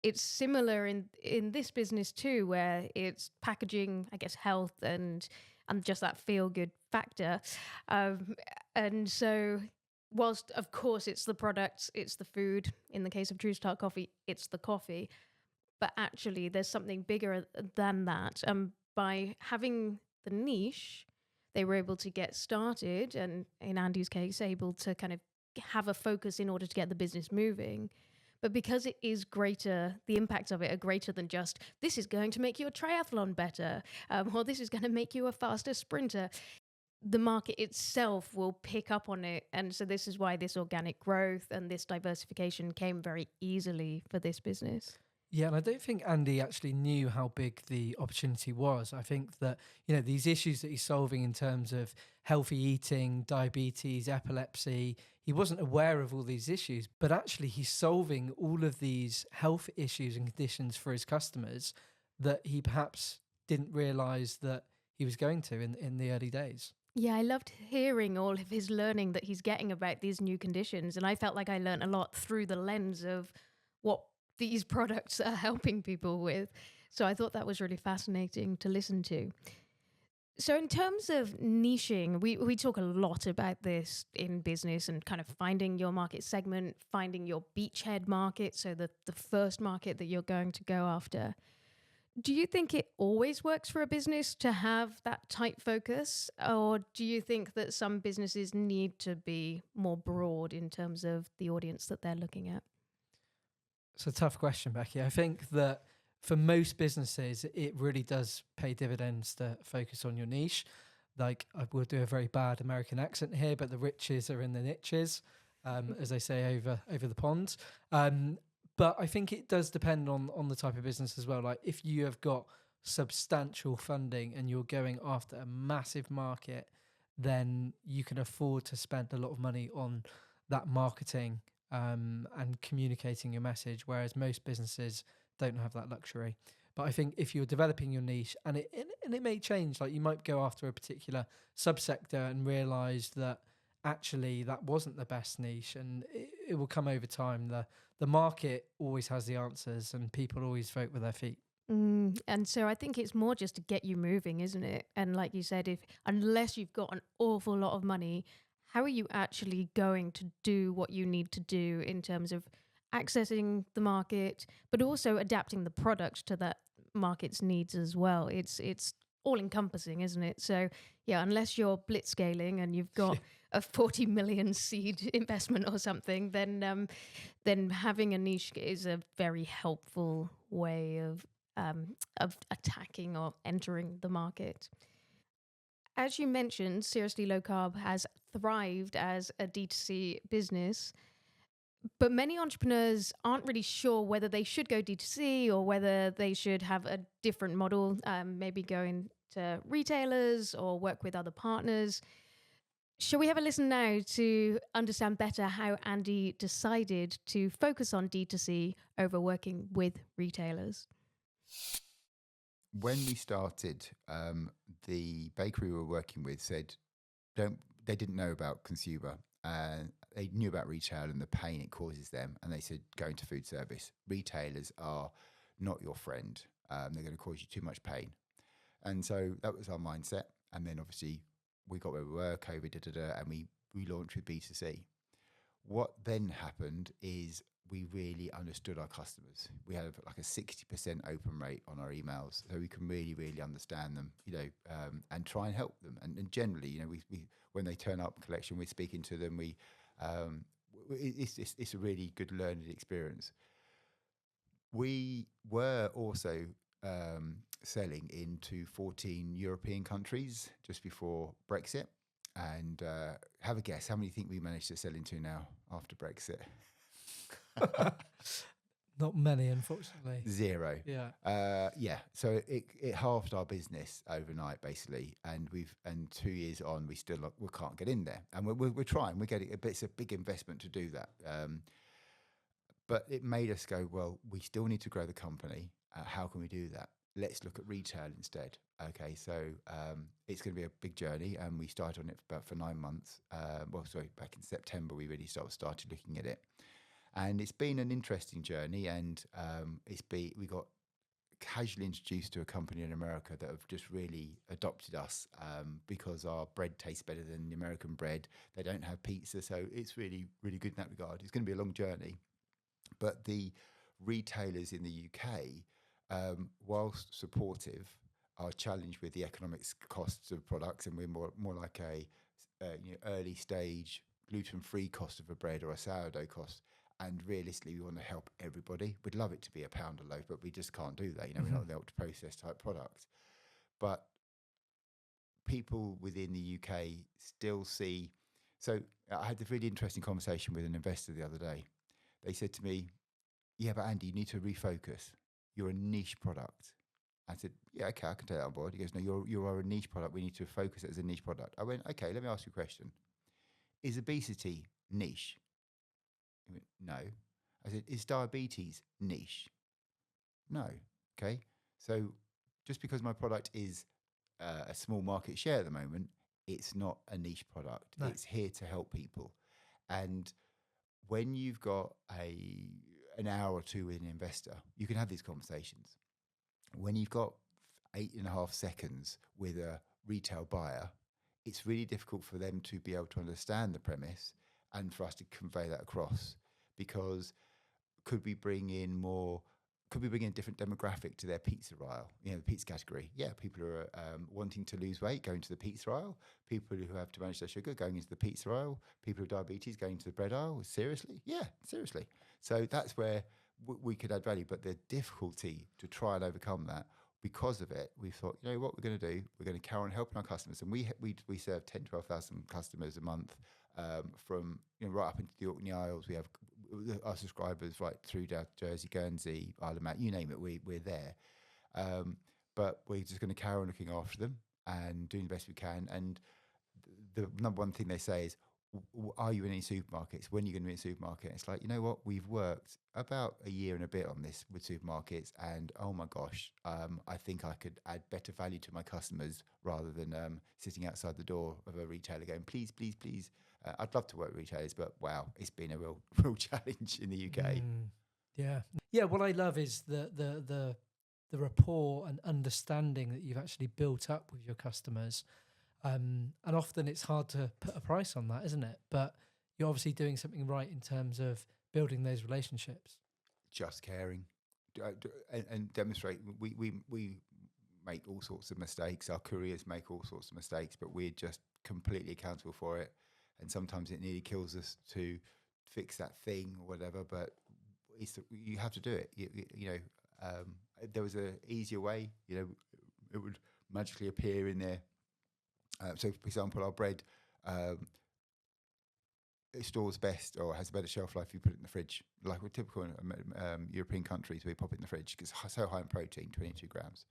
it's similar in this business too, where it's packaging, I guess, health and just that feel-good factor. And so whilst, of course, it's the products, it's the food. In the case of True Start Coffee, it's the coffee. But actually, there's something bigger than that. By having the niche, they were able to get started, and in Andy's case, able to kind of have a focus in order to get the business moving. But because it is greater, the impacts of it are greater than just, this is going to make your triathlon better, or this is going to make you a faster sprinter. the market itself will pick up on it. And so this is why this organic growth and this diversification came very easily for this business. Yeah, and I don't think Andy actually knew how big the opportunity was. I think that, these issues that he's solving in terms of healthy eating, diabetes, epilepsy, he wasn't aware of all these issues, but actually he's solving all of these health issues and conditions for his customers that he perhaps didn't realize that he was going to in the early days. Yeah, I loved hearing all of his learning that he's getting about these new conditions. And I felt like I learned a lot through the lens of what these products are helping people with. So I thought that was really fascinating to listen to. So in terms of niching, we talk a lot about this in business and kind of finding your market segment, finding your beachhead market, so the first market that you're going to go after. Do you think it always works for a business to have that tight focus? Or do you think that some businesses need to be more broad in terms of the audience that they're looking at? It's a tough question, Becky. I think that for most businesses, it really does pay dividends to focus on your niche. Like, I will do a very bad American accent here, but the riches are in the niches, as they say over the pond. But I think it does depend on the type of business as well. Like, if you have got substantial funding and you're going after a massive market, then you can afford to spend a lot of money on that marketing and communicating your message, whereas most businesses don't have that luxury. But I think if you're developing your niche, and it may change, like you might go after a particular subsector and realize that actually that wasn't the best niche, and it will come over time. The market always has the answers, and people always vote with their feet. And so I think it's more just to get you moving, isn't it? And like you said, unless you've got an awful lot of money, how are you actually going to do what you need to do in terms of accessing the market, but also adapting the product to that market's needs as well? It's all encompassing, isn't it? So yeah, unless you're blitzscaling and you've got a 40 million seed investment or something, then having a niche is a very helpful way of attacking or entering the market. As you mentioned, SRSLY Low Carb has thrived as a D2C business, but many entrepreneurs aren't really sure whether they should go D2C or whether they should have a different model, maybe going to retailers or work with other partners. Shall we have a listen now to understand better how Andy decided to focus on D2C over working with retailers? When we started, the bakery we were working with said they didn't know about consumer, and they knew about retail and the pain it causes them, and they said go into food service. Retailers are not your friend. They're going to cause you too much pain. And so that was our mindset. And then obviously we got where we were, COVID, and we launched with B2C. What then happened is we really understood our customers. We had like a 60% open rate on our emails, so we can really, really understand them, and try and help them. And generally, we when they turn up collection, we're speaking to them. It's a really good learning experience. We were also selling into 14 European countries just before Brexit. And have a guess, how many do you think we managed to sell into now after Brexit? Not many, unfortunately. 0. Yeah. So it halved our business overnight, basically, and 2 years on, we can't get in there, and we're trying. We're getting, but it's a big investment to do that. But it made us go, well, we still need to grow the company. How can we do that? Let's look at retail instead. Okay, so it's going to be a big journey, and we started on it for 9 months. Back in September, we really started looking at it. And it's been an interesting journey, and we got casually introduced to a company in America that have just really adopted us because our bread tastes better than the American bread. They don't have pizza, so it's really, really good in that regard. It's going to be a long journey. But the retailers in the UK, whilst supportive, are challenged with the economics costs of products, and we're more like a early stage gluten-free cost of a bread or a sourdough cost. And realistically, we want to help everybody. We'd love it to be a pound a loaf, but we just can't do that. We're not the ultra processed type product. But people within the UK still see. So I had a really interesting conversation with an investor the other day. They said to me, "Yeah, but Andy, you need to refocus. You're a niche product." I said, "Yeah, okay, I can take that on board." He goes, "No, you are a niche product. We need to focus it as a niche product." I went, "Okay, let me ask you a question. Is obesity niche?" He went, "No." I said, "Is diabetes niche?" "No." Okay. So just because my product is a small market share at the moment, it's not a niche product. No. It's here to help people. And when you've got an hour or two with an investor, you can have these conversations. When you've got 8.5 seconds with a retail buyer, it's really difficult for them to be able to understand the premise and for us to convey that across. Because could we bring in a different demographic to their pizza aisle? The pizza category. Yeah, people who are wanting to lose weight going to the pizza aisle. People who have to manage their sugar going into the pizza aisle. People with diabetes going to the bread aisle. Seriously? Yeah, seriously. So that's where we could add value. But the difficulty to try and overcome that, because of it, we thought, you know what we're going to do? We're going to carry on helping our customers. And we serve 10, 12,000 customers a month, from right up into the Orkney Isles. We have our subscribers right through down to Jersey, Guernsey, Isle of Man, you name it, we're there. But we're just going to carry on looking after them and doing the best we can. And the number one thing they say is, are you in any supermarkets? When are you going to be in a supermarket? It's like, you know what? We've worked about a year and a bit on this with supermarkets, and oh my gosh, I think I could add better value to my customers rather than sitting outside the door of a retailer going, please, please, please. I'd love to work with retailers, but wow, it's been a real challenge in the UK. Yeah. What I love is the rapport and understanding that you've actually built up with your customers. And often it's hard to put a price on that, isn't it? But you're obviously doing something right in terms of building those relationships. Just caring and demonstrate. We make all sorts of mistakes. Our couriers make all sorts of mistakes, but we're just completely accountable for it. And sometimes it nearly kills us to fix that thing or whatever, but you have to do it. If there was an easier way, it would magically appear in there. So, for example, our bread it stores best or has a better shelf life if you put it in the fridge. Like with typical European countries, we pop it in the fridge because it's so high in protein, 22 grams.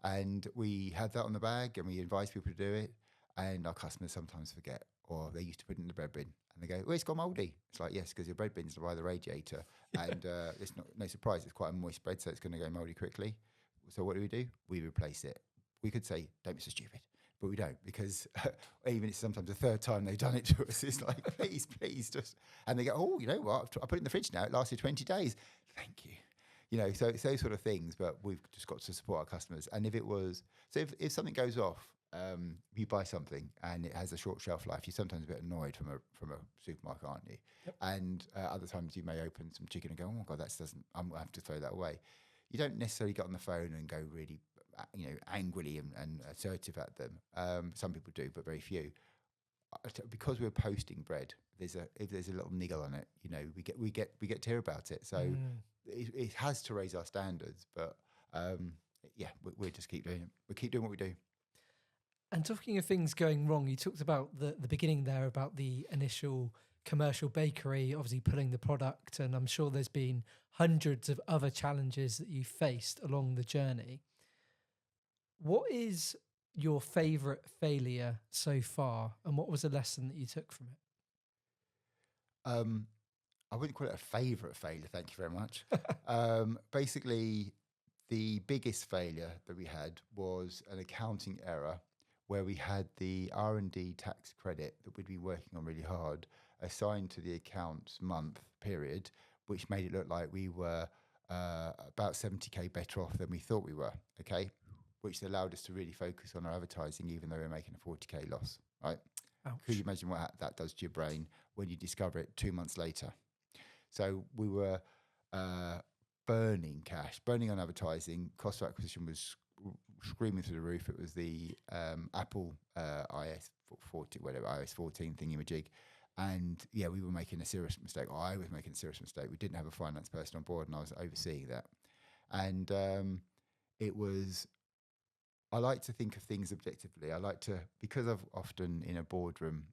And we have that on the bag and we advise people to do it. And our customers sometimes forget, or they used to put it in the bread bin and they go, "Oh, it's got mouldy." It's like, yes, because your bread bin's by the radiator. And it's no surprise, it's quite a moist bread, so it's going to go mouldy quickly. So what do? We replace it. We could say, "Don't be so stupid." But we don't, because even it's sometimes the third time they've done it to us. It's like, please, just. And they go, "Oh, you know what? I put it in the fridge now. It lasted 20 days. Thank you." So it's those sort of things. But we've just got to support our customers. And if something goes off, you buy something and it has a short shelf life, you're sometimes a bit annoyed from a supermarket, aren't you? Yep. And other times you may open some chicken and go, "Oh my God, I'm gonna have to throw that away." You don't necessarily get on the phone and go really, angrily and assertive at them. Some people do, but very few. Because we're posting bread, if there's a little niggle on it, we get tear about it. So it has to raise our standards, but we'll just keep doing it. We keep doing what we do. And talking of things going wrong, you talked about the beginning there about the initial commercial bakery, obviously putting the product, and I'm sure there's been hundreds of other challenges that you faced along the journey. What is your favourite failure so far, and what was a lesson that you took from it? I wouldn't call it a favourite failure, thank you very much. Basically, the biggest failure that we had was an accounting error where we had the R&D tax credit that we'd been working on really hard assigned to the accounts month period, which made it look like we were about 70k better off than we thought we were, okay? Which allowed us to really focus on our advertising, even though we were making a 40k loss, right? Ouch. Could you imagine what that does to your brain when you discover it 2 months later? So we were burning cash, burning on advertising. Cost of acquisition was screaming through the roof. It was the Apple iOS 14 thingy-majig. And yeah, we were making a serious mistake. I was making a serious mistake. We didn't have a finance person on board and I was overseeing that. And it was I like to think of things objectively. I like to, because I've often in a boardroom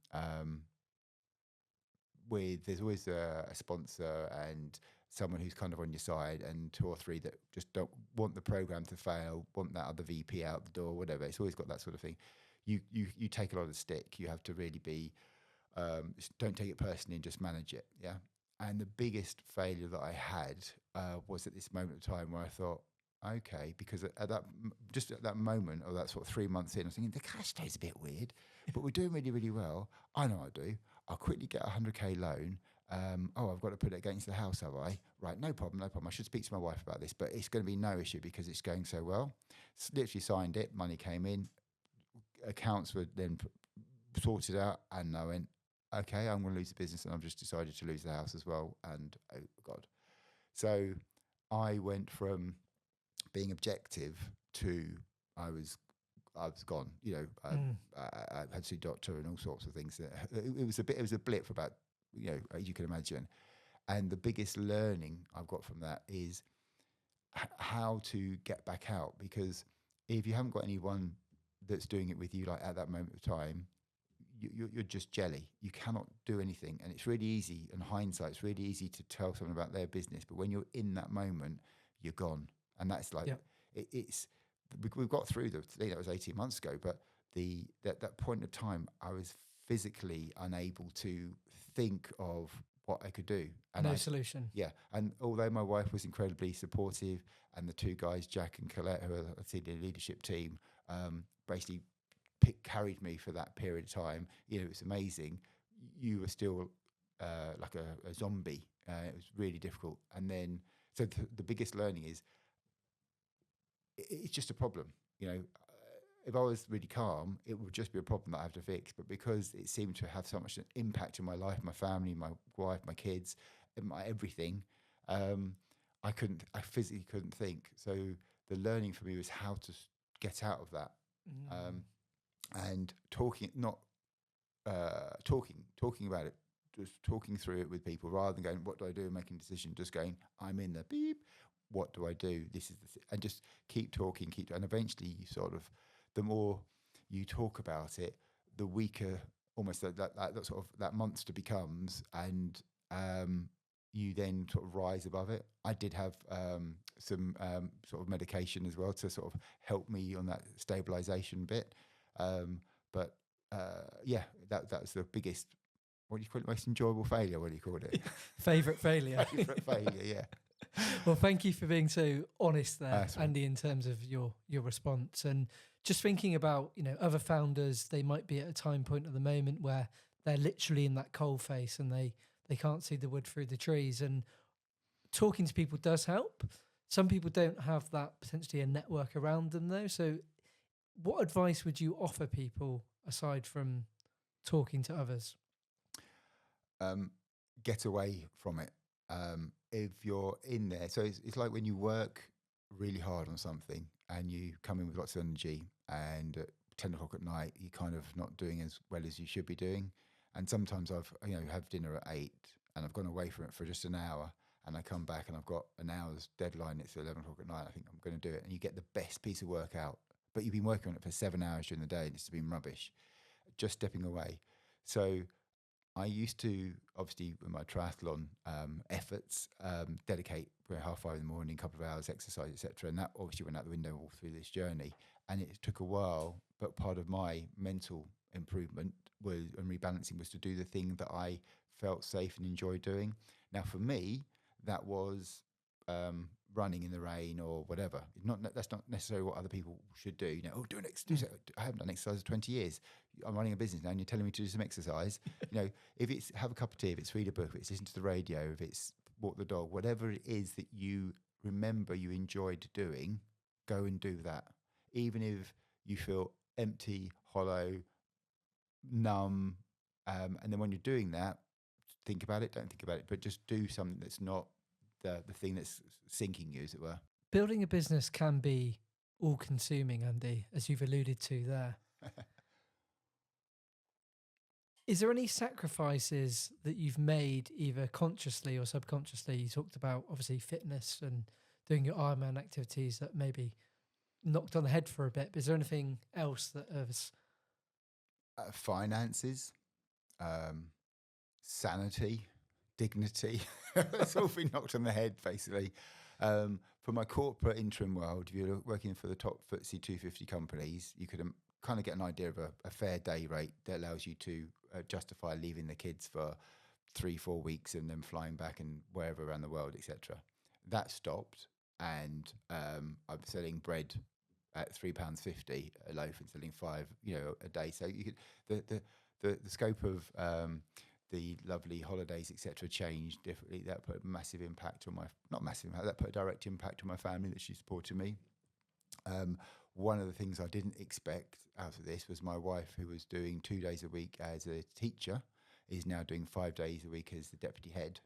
there's always a sponsor and someone who's kind of on your side, and two or three that just don't want the program to fail, want that other VP out the door, whatever. It's always got that sort of thing. You take a lot of stick. You have to really be, don't take it personally and just manage it. Yeah. And the biggest failure that I had was at this moment of time where I thought, okay, because at that moment, or that sort of 3 months in, I was thinking the cash flow's a bit weird, but we're doing really, really well. I know I do. I'll quickly get a 100K loan. I've got to put it against the house, have I? Right, no problem. I should speak to my wife about this, but it's going to be no issue because it's going so well. Literally signed it, money came in, accounts were then sorted out, and I went, okay, I'm going to lose the business, and I've just decided to lose the house as well. And oh God. So I went from being objective to I was gone. I had to see a doctor and all sorts of things. It was a blip for about, as you can imagine. And the biggest learning I've got from that is how to get back out, because if you haven't got anyone that's doing it with you, like at that moment of time, you're just jelly. You cannot do anything. And it's really easy, in hindsight, it's really easy to tell someone about their business. But when you're in that moment, you're gone. And that's like, we've got through that was 18 months ago, but that point of time, I was physically unable to think of what I could do. And solution. Yeah. And although my wife was incredibly supportive, and the two guys, Jack and Colette, who are a senior leadership team, basically carried me for that period of time. It was amazing. You were still like a zombie. It was really difficult. And then, so the biggest learning is it's just a problem. If I was really calm, it would just be a problem that I have to fix. But because it seemed to have so much impact in my life, my family, my wife, my kids, and my everything, I physically couldn't think. So the learning for me was how to get out of that. And talking about it, just talking through it with people, rather than going, what do I do, making a decision, just going, I'm in the beep, what do I do? This is and just keep talking, and eventually you sort of, the more you talk about it, the weaker almost that sort of that monster becomes, and you then sort of rise above it. I did have some sort of medication as well to sort of help me on that stabilization bit. But that was the biggest, what do you call it, most enjoyable failure? What do you call it? Favourite failure. Favourite failure, yeah. Well, thank you for being so honest there, Andy, in terms of your response. And just thinking about, other founders, they might be at a time point at the moment where they're literally in that coal face and they can't see the wood through the trees. And talking to people does help. Some people don't have that, potentially a network around them though. So what advice would you offer people aside from talking to others? Get away from it. If you're in there, so it's like when you work really hard on something and you come in with lots of energy, and at 10 o'clock at night, you're kind of not doing as well as you should be doing. And sometimes I've, have dinner at 8 and I've gone away from it for just an hour, and I come back and I've got an hour's deadline. It's 11 o'clock at night. I think I'm going to do it. And you get the best piece of work out, but you've been working on it for 7 hours during the day and it's been rubbish. Just stepping away. So I used to, obviously, with my triathlon efforts, dedicate 5:30 in the morning, a couple of hours exercise, etc. And that obviously went out the window all through this journey. And it took a while, but part of my mental improvement and rebalancing was to do the thing that I felt safe and enjoyed doing. Now, for me, that was running in the rain or whatever. That's not necessarily what other people should do. Do an exercise. I haven't done exercise for 20 years. I'm running a business now and you're telling me to do some exercise. If it's have a cup of tea, if it's read a book, if it's listen to the radio, if it's walk the dog, whatever it is that you remember you enjoyed doing, go and do that. Even if you feel empty, hollow, numb, and then when you're doing that, think about it, don't think about it, but just do something that's not the thing that's sinking you, as it were. Building a business can be all-consuming, Andy, as you've alluded to there. Is there any sacrifices that you've made, either consciously or subconsciously? You talked about, obviously, fitness and doing your Ironman activities that maybe knocked on the head for a bit. But is there anything else that has... Finances, sanity, dignity. It's all been knocked on the head, basically. For my corporate interim world, if you're working for the top FTSE 250 companies, you could kind of get an idea of a fair day rate that allows you to justify leaving the kids for 3-4 weeks and then flying back and wherever around the world, etc. That stopped, and I'm selling bread at £3.50 a loaf and selling 5, a day. So you could the scope of the lovely holidays, etc., changed differently. That put a massive impact on that put a direct impact on my family that she supported me. One of the things I didn't expect out of this was my wife, who was doing 2 days a week as a teacher, is now doing 5 days a week as the deputy head.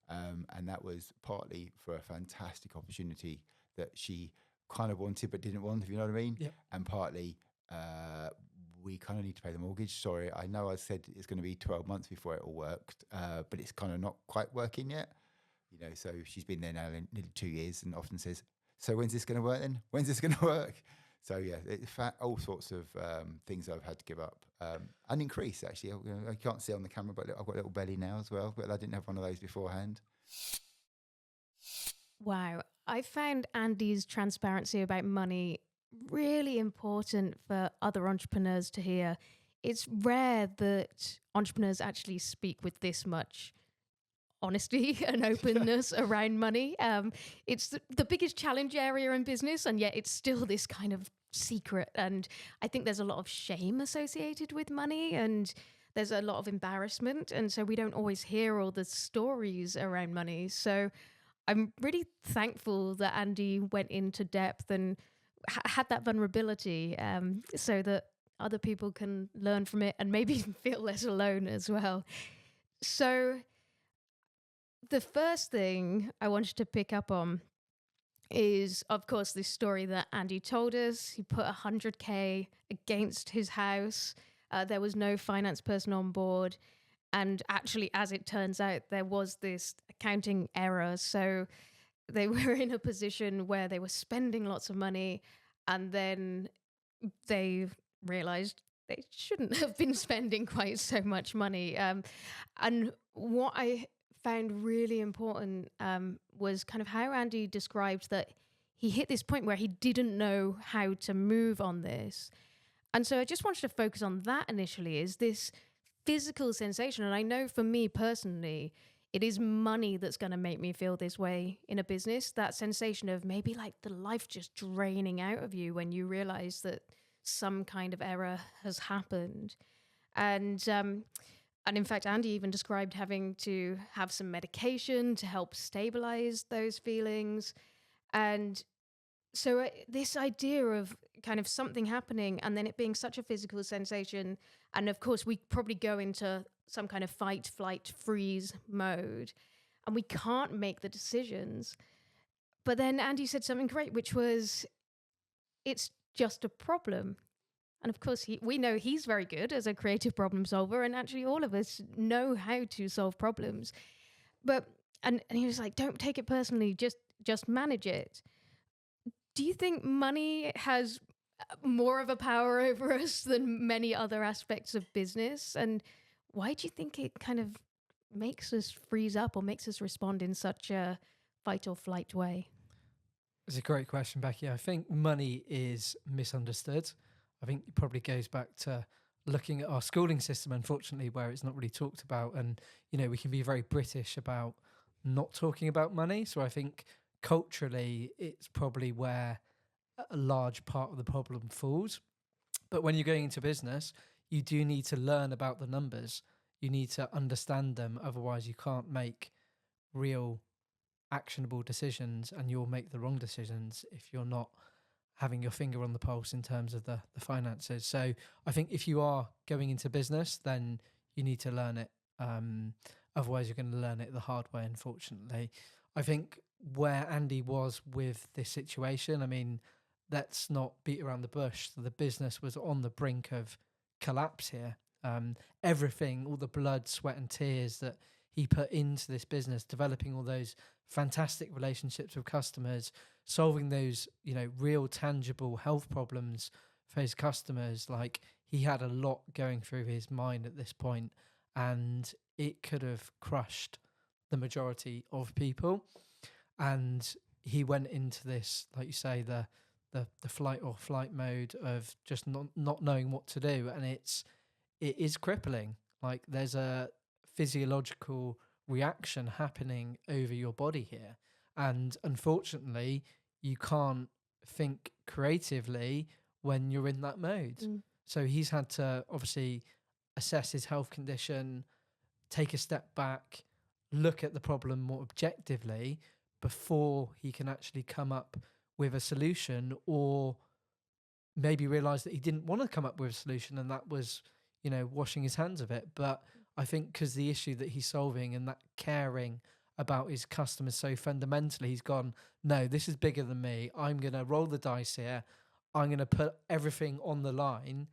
And that was partly for a fantastic opportunity that she kind of wanted but didn't want, if you know what I mean. Yep. And partly we kind of need to pay the mortgage. Sorry, I know I said it's going to be 12 months before it all worked, but it's kind of not quite working yet. So she's been there now nearly 2 years and often says, so when's this going to work then? When's this going to work? So yeah, all sorts of things I've had to give up. An increase, actually. I can't see on the camera, but I've got a little belly now as well, but I didn't have one of those beforehand. Wow. I found Andy's transparency about money really important for other entrepreneurs to hear. It's rare that entrepreneurs actually speak with this much honesty and openness around money. It's the biggest challenge area in business, and yet it's still this kind of secret. And I think there's a lot of shame associated with money, and there's a lot of embarrassment. And so we don't always hear all the stories around money. So I'm really thankful that Andy went into depth and had that vulnerability, so that other people can learn from it and maybe feel less alone as well. So the first thing I wanted to pick up on is, of course, this story that Andy told us. He put 100K against his house. There was no finance person on board. And actually, as it turns out, there was this accounting error. So they were in a position where they were spending lots of money, and then they realized they shouldn't have been spending quite so much money. And what I found really important was kind of how Andy described that he hit this point where he didn't know how to move on this. And so I just wanted to focus on that initially, is this physical sensation. And I know for me personally, it is money that's going to make me feel this way in a business. That sensation of maybe like the life just draining out of you when you realize that some kind of error has happened. And in fact, Andy even described having to have some medication to help stabilize those feelings. And so this idea of kind of something happening and then it being such a physical sensation, and of course we probably go into some kind of fight, flight, freeze mode, and we can't make the decisions. But then Andy said something great, which was, it's just a problem. And of course, we know he's very good as a creative problem solver, and actually all of us know how to solve problems. But and he was like, don't take it personally, just manage it. Do you think money has more of a power over us than many other aspects of business? And why do you think it kind of makes us freeze up or makes us respond in such a fight or flight way? It's a great question, Becky. I think money is misunderstood. I think it probably goes back to looking at our schooling system, unfortunately, where it's not really talked about. And, we can be very British about not talking about money. So I think culturally, it's probably where a large part of the problem falls. But when you're going into business, you do need to learn about the numbers. You need to understand them. Otherwise, you can't make real actionable decisions, and you'll make the wrong decisions if you're not having your finger on the pulse in terms of the finances. So I think if you are going into business, then you need to learn it. Otherwise, you're going to learn it the hard way, unfortunately. I think where Andy was with this situation, I mean, let's not beat around the bush. The business was on the brink of collapse here. Everything, all the blood, sweat and tears that he put into this business, developing all those fantastic relationships with customers, solving those, real tangible health problems for his customers. Like, he had a lot going through his mind at this point, and it could have crushed the majority of people. And he went into this, like you say, the flight or flight mode of just not knowing what to do, and it is crippling. Like, there's a physiological reaction happening over your body here, and unfortunately you can't think creatively when you're in that mode. So he's had to obviously assess his health condition, take a step back, look at the problem more objectively before he can actually come up with a solution, or maybe realize that he didn't want to come up with a solution, and that was, washing his hands of it. But I think because the issue that he's solving and that caring about his customers so fundamentally, he's gone, no, this is bigger than me. I'm going to roll the dice here. I'm going to put everything on the line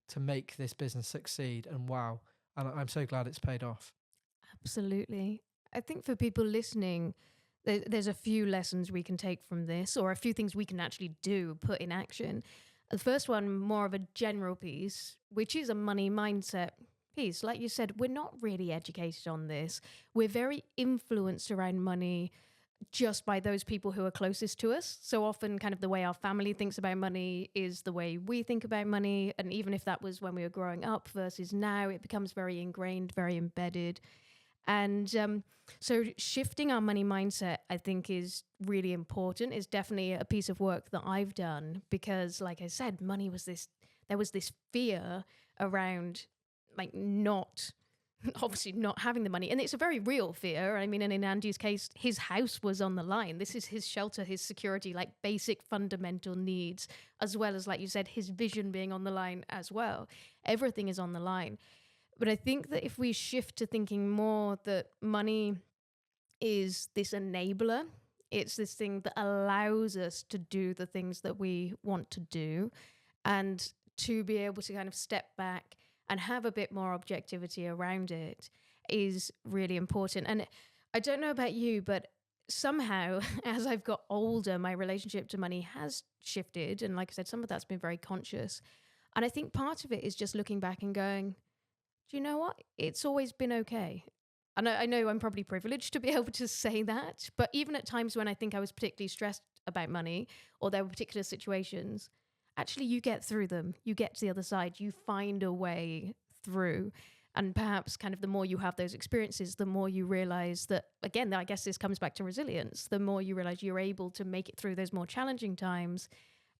to make this business succeed. And wow, and I'm so glad it's paid off. Absolutely. I think for people listening, there's a few lessons we can take from this, or a few things we can actually do, put in action. The first one, more of a general piece, which is a money mindset piece. Like you said, we're not really educated on this. We're very influenced around money just by those people who are closest to us. So often kind of the way our family thinks about money is the way we think about money. And even if that was when we were growing up versus now, it becomes very ingrained, very embedded. And so shifting our money mindset, I think, is really important. It's definitely a piece of work that I've done because, like I said, there was this fear around obviously not having the money. And it's a very real fear. I mean, and in Andy's case, his house was on the line. This is his shelter, his security, like basic fundamental needs, as well as, like you said, his vision being on the line as well. Everything is on the line. But I think that if we shift to thinking more that money is this enabler, it's this thing that allows us to do the things that we want to do, and to be able to kind of step back and have a bit more objectivity around it is really important. And I don't know about you, but somehow as I've got older, my relationship to money has shifted. And like I said, some of that's been very conscious. And I think part of it is just looking back and going, do you know what? It's always been okay. And I know I'm probably privileged to be able to say that, but even at times when I think I was particularly stressed about money, or there were particular situations, actually you get through them. You get to the other side. You find a way through. And perhaps kind of the more you have those experiences, the more you realize that, again, I guess this comes back to resilience. The more you realize you're able to make it through those more challenging times.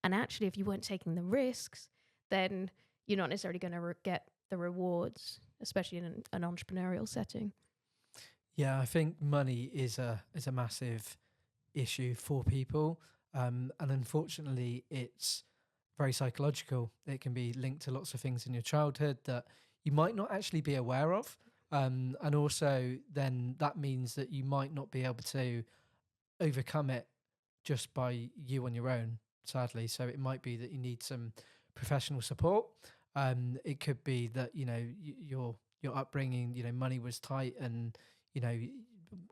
And actually, if you weren't taking the risks, then you're not necessarily going to get the rewards, especially in an entrepreneurial setting. Yeah, I think money is a massive issue for people, and unfortunately, it's very psychological. It can be linked to lots of things in your childhood that you might not actually be aware of, and also then that means that you might not be able to overcome it just by you on your own, sadly. So it might be that you need some professional support. It could be that your upbringing, money was tight, and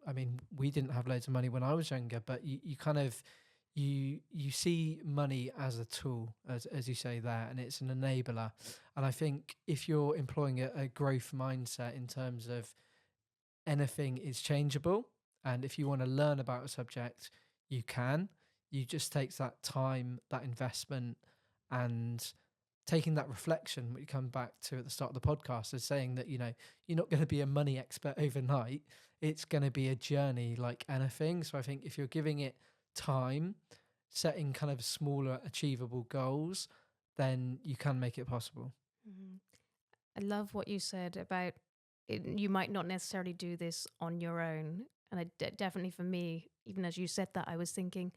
I mean, we didn't have loads of money when I was younger, but you kind of you see money as a tool, as you say there, and it's an enabler. And I think if you're employing a growth mindset in terms of anything is changeable, and if you want to learn about a subject, you can. You just takes that time, that investment, and taking that reflection, what you come back to at the start of the podcast, is saying that, you're not going to be a money expert overnight. It's going to be a journey like anything. So I think if you're giving it time, setting kind of smaller achievable goals, then you can make it possible. Mm-hmm. I love what you said about it, you might not necessarily do this on your own. And definitely for me, even as you said that, I was thinking,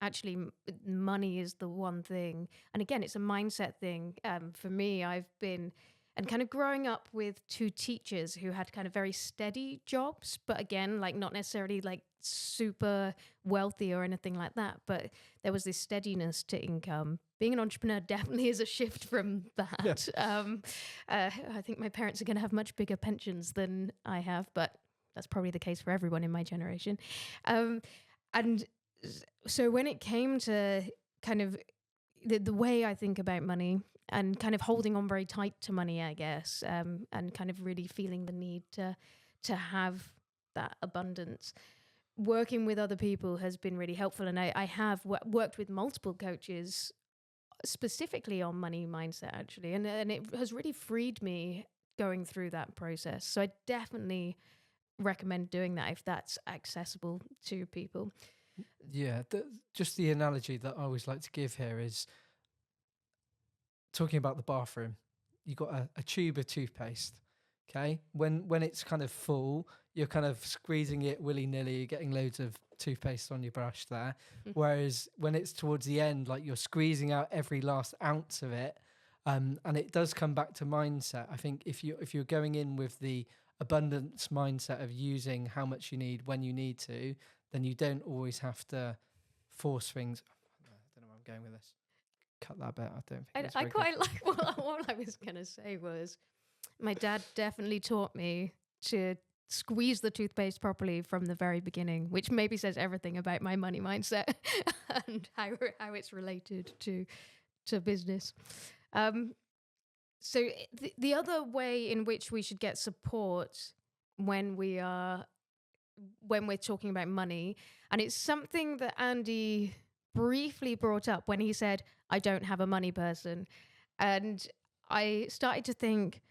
actually, money is the one thing. And again, it's a mindset thing. For me, I've been, and kind of growing up with two teachers who had kind of very steady jobs, but again, like not necessarily like super wealthy or anything like that. But there was this steadiness to income. Being an entrepreneur definitely is a shift from that. Yeah. I think my parents are going to have much bigger pensions than I have, but that's probably the case for everyone in my generation. And So when it came to kind of the way I think about money and kind of holding on very tight to money, I guess, and kind of really feeling the need to have that abundance, working with other people has been really helpful. And I have worked with multiple coaches specifically on money mindset, actually. And it has really freed me going through that process. So I definitely recommend doing that if that's accessible to people. Yeah, just the analogy that I always like to give here is talking about the bathroom. You got a tube of toothpaste. Okay, when it's kind of full, you're kind of squeezing it willy-nilly, getting loads of toothpaste on your brush there. Whereas when it's towards the end, like you're squeezing out every last ounce of it. And it does come back to mindset. I think if you're going in with the abundance mindset of using how much you need when you need to, then you don't always have to force things. I don't know where I'm going with this. Cut that bit. I don't think I quite like what I was going to say was my dad definitely taught me to squeeze the toothpaste properly from the very beginning, which maybe says everything about my money mindset and how it's related to business. So the other way in which we should get support when we're talking about money, and it's something that Andy briefly brought up when he said, I don't have a money person. And I started to think,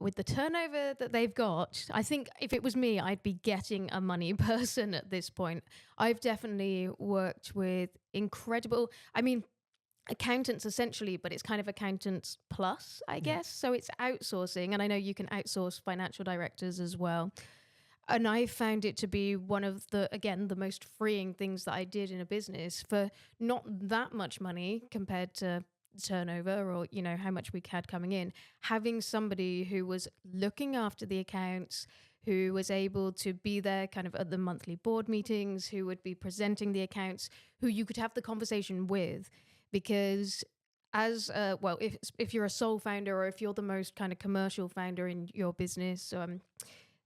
with the turnover that they've got, I think if it was me, I'd be getting a money person at this point. I've definitely worked with accountants essentially, but it's kind of accountants plus, I guess. So it's outsourcing. And I know you can outsource financial directors as well. And I found it to be one of the most freeing things that I did in a business for not that much money compared to turnover or, how much we had coming in. Having somebody who was looking after the accounts, who was able to be there kind of at the monthly board meetings, who would be presenting the accounts, who you could have the conversation with. Because if you're a sole founder or if you're the most kind of commercial founder in your business,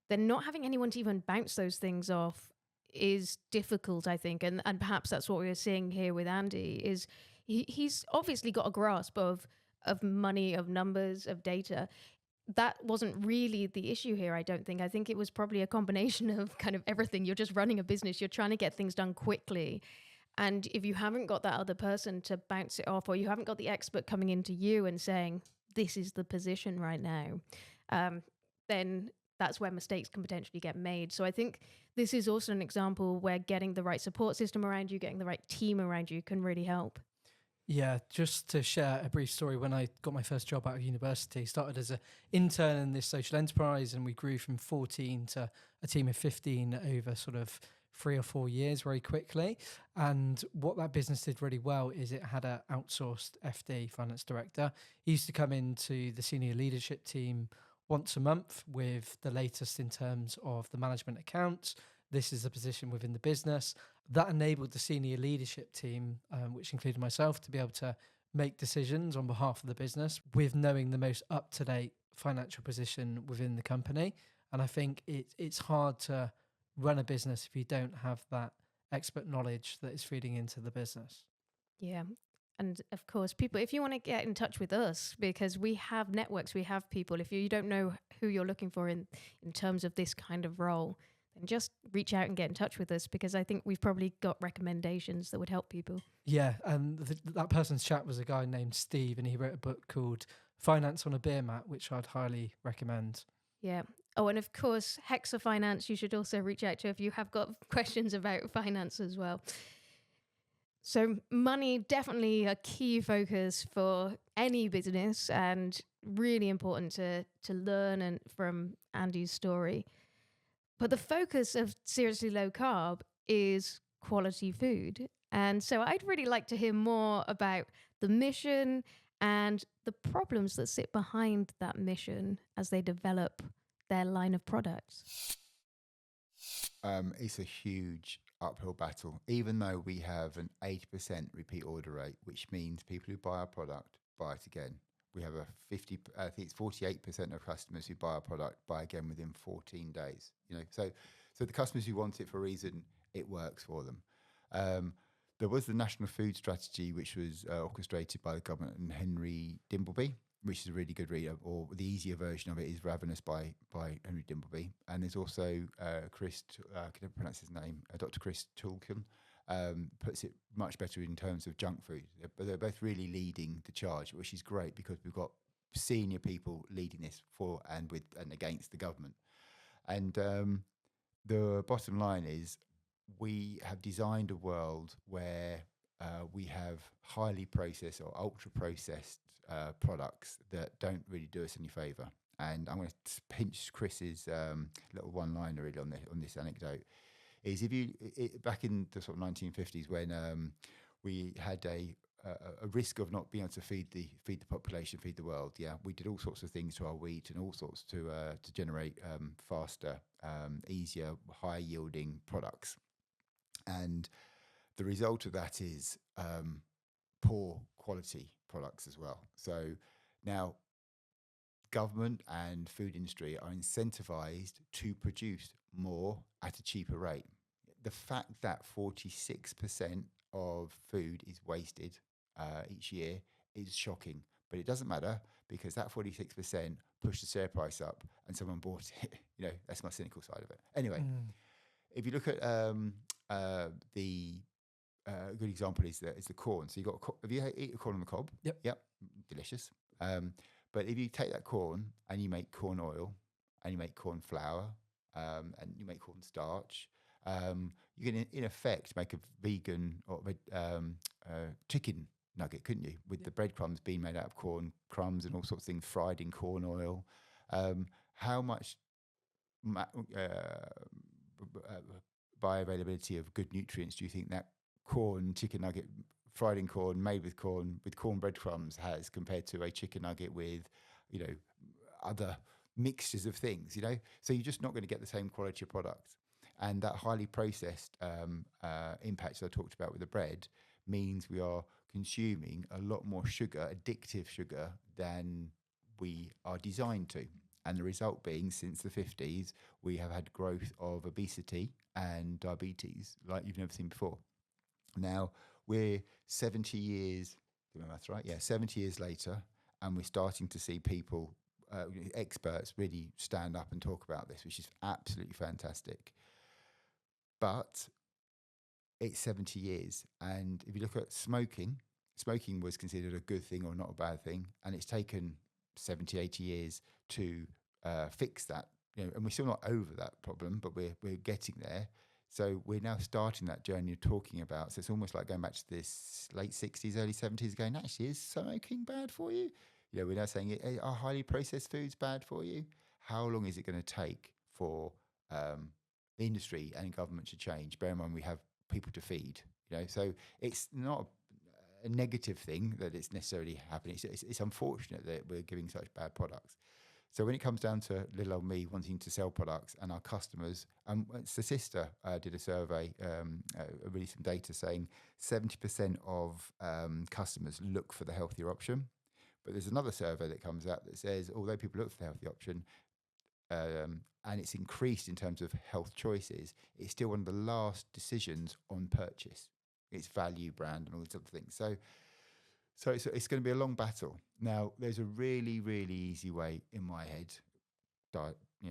then not having anyone to even bounce those things off is difficult, I think. And perhaps that's what we're seeing here with Andy is he's obviously got a grasp of money, of numbers, of data. That wasn't really the issue here, I don't think. I think it was probably a combination of kind of everything. You're just running a business. You're trying to get things done quickly. And if you haven't got that other person to bounce it off, or you haven't got the expert coming into you and saying, this is the position right now, then that's where mistakes can potentially get made. So I think this is also an example where getting the right support system around you, getting the right team around you can really help. Yeah, just to share a brief story, when I got my first job out of university, started as an intern in this social enterprise, and we grew from 14 to a team of 15 over sort of 3 or 4 years very quickly. And what that business did really well is it had an outsourced FD, finance director. He used to come into the senior leadership team once a month with the latest in terms of the management accounts. This is the position within the business. That enabled the senior leadership team, which included myself, to be able to make decisions on behalf of the business with knowing the most up-to-date financial position within the company. And I think it's hard to run a business if you don't have that expert knowledge that is feeding into the business. Yeah. And of course, people, if you want to get in touch with us, because we have networks, we have people, if you don't know who you're looking for in terms of this kind of role, then just reach out and get in touch with us, because I think we've probably got recommendations that would help people. Yeah, and that person's chat was a guy named Steve, and he wrote a book called Finance on a Beer Mat, which I'd highly recommend. Yeah. Oh, and of course, Hexa Finance, you should also reach out to if you have got questions about finance as well. So money, definitely a key focus for any business, and really important to learn and from Andy's story. But the focus of Seriously Low Carb is quality food. And so I'd really like to hear more about the mission and the problems that sit behind that mission as they develop their line of products. It's a huge uphill battle, even though we have an 80% repeat order rate, which means people who buy our product buy it again. We have I think it's 48% of customers who buy our product buy again within 14 days. So the customers who want it for a reason, it works for them. there was the National Food Strategy, which was orchestrated by the government and Henry Dimbleby, which is a really good read, or the easier version of it is Ravenous by Henry Dimbleby. And there's also Chris, I can never pronounce his name, Dr. Chris Tulkin, puts it much better in terms of junk food. They're both really leading the charge, which is great because we've got senior people leading this for and with and against the government. And the bottom line is we have designed a world where we have highly processed or ultra processed products that don't really do us any favour. And I'm going to pinch Chris's little one-liner really on this anecdote. Is back in the sort of 1950s when we had a risk of not being able to feed the population, feed the world. Yeah, we did all sorts of things to our wheat and all sorts to generate faster, easier, higher yielding products. And the result of that is poor quality products as well. So now government and food industry are incentivized to produce more at a cheaper rate. The fact that 46% of food is wasted each year is shocking, but it doesn't matter because that 46% pushed the share price up and someone bought it. That's my cynical side of it. Anyway, if you look at the good example is the corn. So have you eaten corn on the cob? Yep. Delicious. But if you take that corn and you make corn oil and you make corn flour and you make corn starch, you can in effect make a vegan or chicken nugget, couldn't you? With the breadcrumbs being made out of corn crumbs and all sorts of things fried in corn oil. How much bioavailability of good nutrients do you think that corn chicken nugget fried in corn made with corn breadcrumbs has compared to a chicken nugget with other mixtures of things? So you're just not going to get the same quality of product. And that highly processed impact that I talked about with the bread means we are consuming a lot more sugar, addictive sugar, than we are designed to. And the result being, since the 50s, we have had growth of obesity and diabetes like you've never seen before. Now, we're 70 years, do my maths right? Yeah, 70 years later, and we're starting to see people, experts, really stand up and talk about this, which is absolutely fantastic. But it's 70 years. And if you look at smoking was considered a good thing or not a bad thing. And it's taken 70, 80 years to fix that. And we're still not over that problem, but we're getting there. So we're now starting that journey of talking about, so it's almost like going back to this late 60s, early 70s, going, actually, is smoking bad for you? We're now saying, are highly processed foods bad for you? How long is it going to take for industry and government to change? Bear in mind, we have people to feed, so it's not a negative thing that it's necessarily happening. It's unfortunate that we're giving such bad products. So when it comes down to little old me wanting to sell products and our customers, Statista did a survey, released some data saying 70% of customers look for the healthier option. But there's another survey that comes out that says, although people look for the healthy option, and it's increased in terms of health choices, it's still one of the last decisions on purchase. It's value, brand, and all these other things. So it's going to be a long battle. Now, there's a really, really easy way in my head,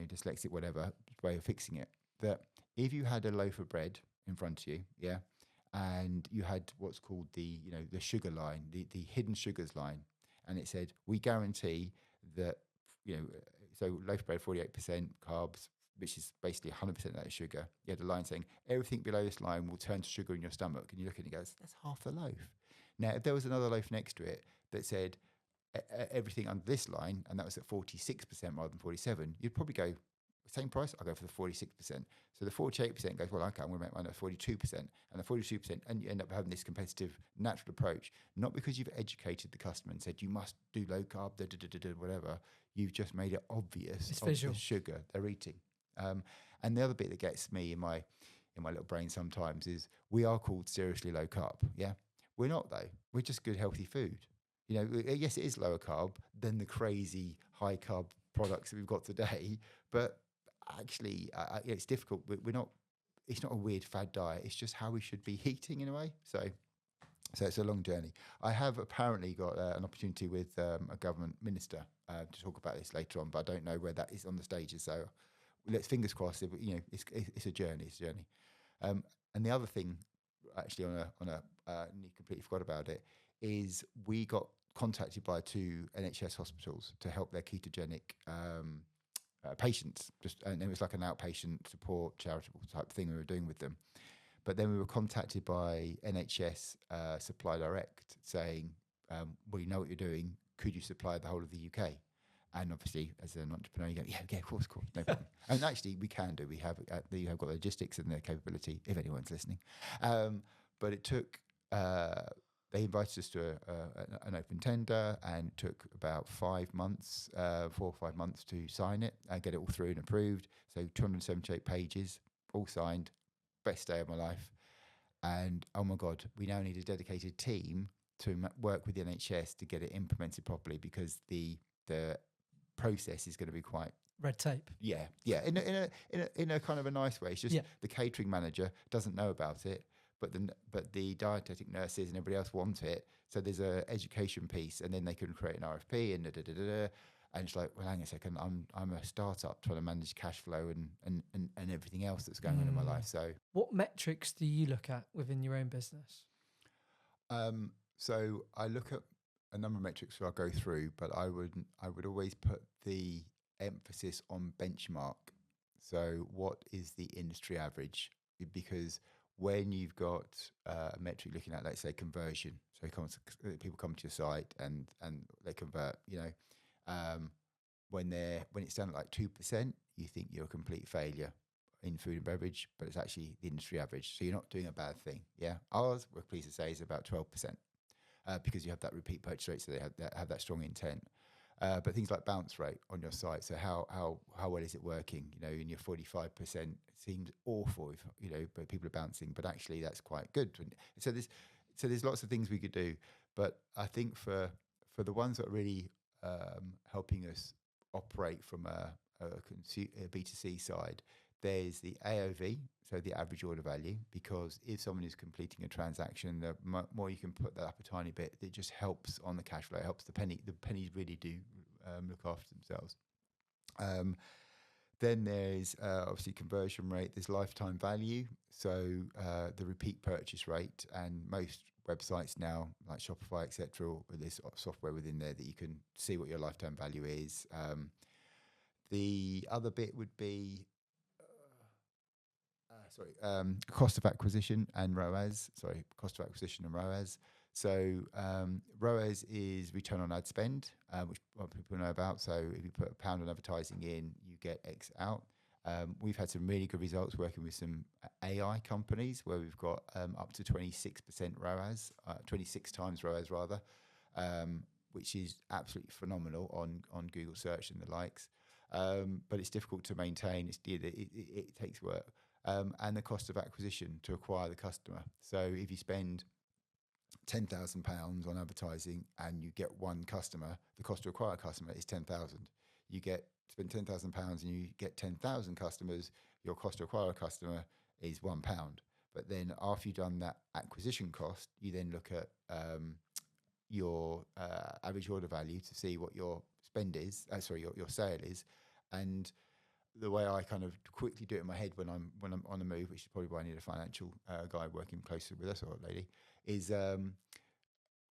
dyslexic, whatever, way of fixing it. That if you had a loaf of bread in front of you, yeah, and you had what's called the sugar line, the hidden sugars line, and it said, we guarantee that, so loaf of bread, 48% carbs, which is basically 100% of that sugar. You had a line saying, everything below this line will turn to sugar in your stomach. And you look at it and it goes, that's half the loaf. Now, if there was another loaf next to it that said everything under this line, and that was at 46% rather than 47%, you'd probably go, same price, I'll go for the 46%. So the 48% goes, well, okay, I'm going to make mine at 42%. And the 42%, and you end up having this competitive, natural approach, not because you've educated the customer and said, you must do low carb, whatever. You've just made it obvious It's of visual. the sugar they're eating. And the other bit that gets me in my little brain sometimes is we are called seriously low carb, yeah? We're not, though. We're just good, healthy food. Yes, it is lower carb than the crazy high carb products that we've got today, but actually, it's difficult. We're not it's not a weird fad diet. It's just how we should be eating in a way. So it's a long journey. I have apparently got an opportunity with a government minister to talk about this later on, but I don't know where that is on the stages. So let's fingers crossed. It's a journey. It's a journey. And the other thing, actually, on a completely forgot about it, is we got contacted by 2 NHS hospitals to help their ketogenic patients. And it was like an outpatient support, charitable type thing we were doing with them. But then we were contacted by NHS Supply Direct saying, we know what you're doing. Could you supply the whole of the UK? And obviously, as an entrepreneur, you go, yeah, of course, no problem. And actually, we can do. We have got the logistics and the capability, if anyone's listening. But it took, they invited us to an open tender, and it took about 5 months, 4 or 5 months to sign it and get it all through and approved. So 278 pages, all signed. Best day of my life. And oh my God, we now need a dedicated team to work with the NHS to get it implemented properly, because the process is going to be quite red tape. Yeah, in a kind of a nice way. It's just the catering manager doesn't know about it, but the dietetic nurses and everybody else want it. So there's a education piece, and then they can create an RFP and And it's like, well, hang on a second, I'm a startup trying to manage cash flow and everything else that's going on in my life. So what metrics do you look at within your own business? So I look at a number of metrics that I'll go through, but I would always put the emphasis on benchmark. So what is the industry average? Because when you've got a metric looking at, let's say, conversion, so people come to your site and they convert, when it's down at like 2%, you think you're a complete failure in food and beverage, but it's actually the industry average. So you're not doing a bad thing. Yeah. Ours, we're pleased to say, is about 12%, because you have that repeat purchase rate. So they have that strong intent. But things like bounce rate on your site. So how well is it working? In your 45% seems awful if, but people are bouncing, but actually that's quite good. So there's lots of things we could do, but I think for the ones that are really helping us operate from a B2C side, there's the AOV, so the average order value, because if someone is completing a transaction, the more you can put that up a tiny bit, it just helps on the cash flow. It helps the pennies really do look after themselves. Then there's obviously conversion rate. There's lifetime value, so the repeat purchase rate, and most websites now, like Shopify, etc., there's software within there that you can see what your lifetime value is. The other bit would be cost of acquisition and ROAS. Cost of acquisition and ROAS. So ROAS is return on ad spend, which a lot of people know about. So if you put £1 on advertising in, you get X out. We've had some really good results working with some AI companies where we've got up to 26% ROAS, 26 times ROAS rather, which is absolutely phenomenal on Google search and the likes. But it's difficult to maintain. It takes work. And the cost of acquisition to acquire the customer. So if you spend £10,000 on advertising and you get one customer, the cost to acquire a customer is 10,000. You spend £10,000 and you get 10,000 customers, your cost to acquire a customer is £1. But then after you've done that acquisition cost, you then look at your average order value to see what your spend is. Your sale is, and the way I kind of quickly do it in my head when I'm on the move, which is probably why I need a financial guy working closely with us, or a lady, is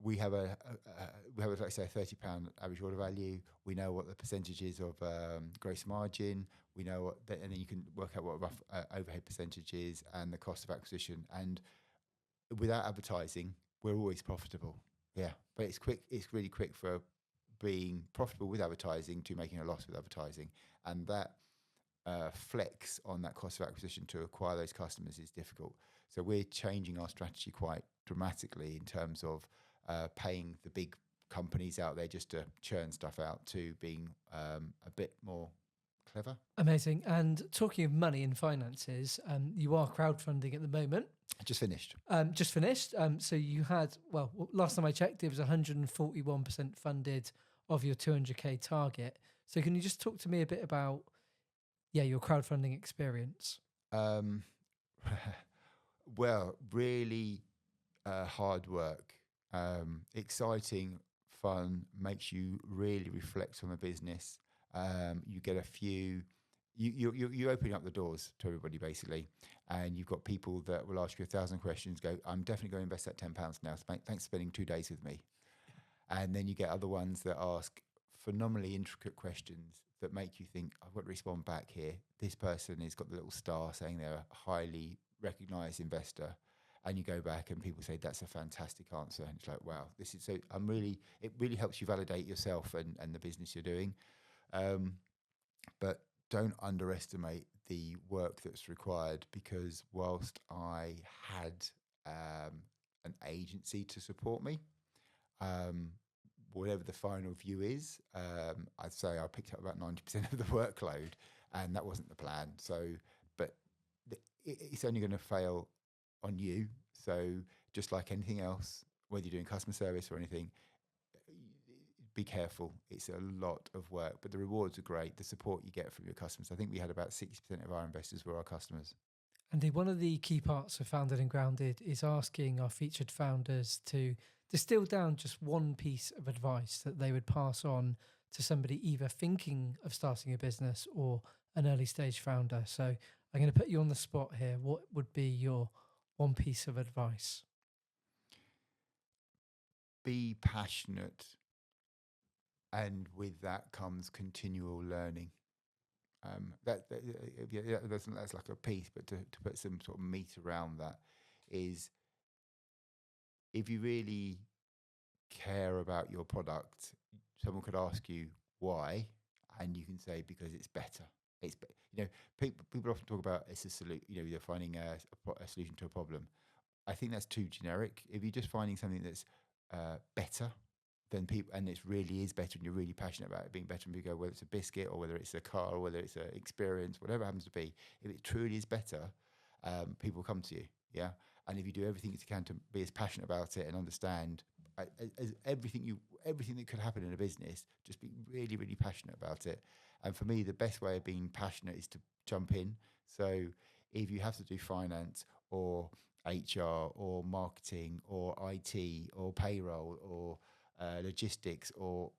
we have like say a £30 average order value. We know what the percentage is of gross margin. We know and then you can work out what rough overhead percentage is and the cost of acquisition. And without advertising, we're always profitable. Yeah, but it's quick. It's really quick for being profitable with advertising to making a loss with advertising, and that flex on that cost of acquisition to acquire those customers is difficult. So we're changing our strategy quite dramatically in terms of paying the big companies out there just to churn stuff out to being a bit more clever. Amazing. And talking of money and finances, you are crowdfunding at the moment. Just finished. So you had, last time I checked, it was 141% funded of your 200k target. So can you just talk to me a bit about your crowdfunding experience? Well, really hard work, exciting, fun, makes you really reflect on the business. You get a few, you open up the doors to everybody basically, and you've got people that will ask you 1,000 questions. Go, I'm definitely going to invest that £10 now. So thanks for spending 2 days with me. And then you get other ones that ask phenomenally intricate questions that make you think, I've got to respond back here. This person has got the little star saying they're a highly recognized investor. And you go back and people say, that's a fantastic answer. And it's like, wow, this is so, it really helps you validate yourself and the business you're doing. But don't underestimate the work that's required, because whilst I had an agency to support me, whatever the final view is, I'd say I picked up about 90% of the workload, and that wasn't the plan. So, but it's only going to fail on you. So just like anything else, whether you're doing customer service or anything, be careful. It's a lot of work, but the rewards are great. The support you get from your customers. I think we had about 60% of our investors were our customers. Andy, one of the key parts of Founded and Grounded is asking our featured founders to distill down just one piece of advice that they would pass on to somebody either thinking of starting a business or an early stage founder. So I'm going to put you on the spot here. What would be your one piece of advice? Be passionate, and with that comes continual learning. That's like a piece, but to put some sort of meat around that is, if you really care about your product, someone could ask you why, and you can say because it's better. People often talk about it's a solution. They're finding a solution to a problem. I think that's too generic. If you're just finding something that's better than people, and it really is better, and you're really passionate about it being better, and you go, whether it's a biscuit or whether it's a car or whether it's an experience, whatever it happens to be, if it truly is better, people come to you. Yeah. And if you do everything you can to be as passionate about it and understand as everything that could happen in a business, just be really, really passionate about it. And for me, the best way of being passionate is to jump in. So if you have to do finance or HR or marketing or IT or payroll or logistics or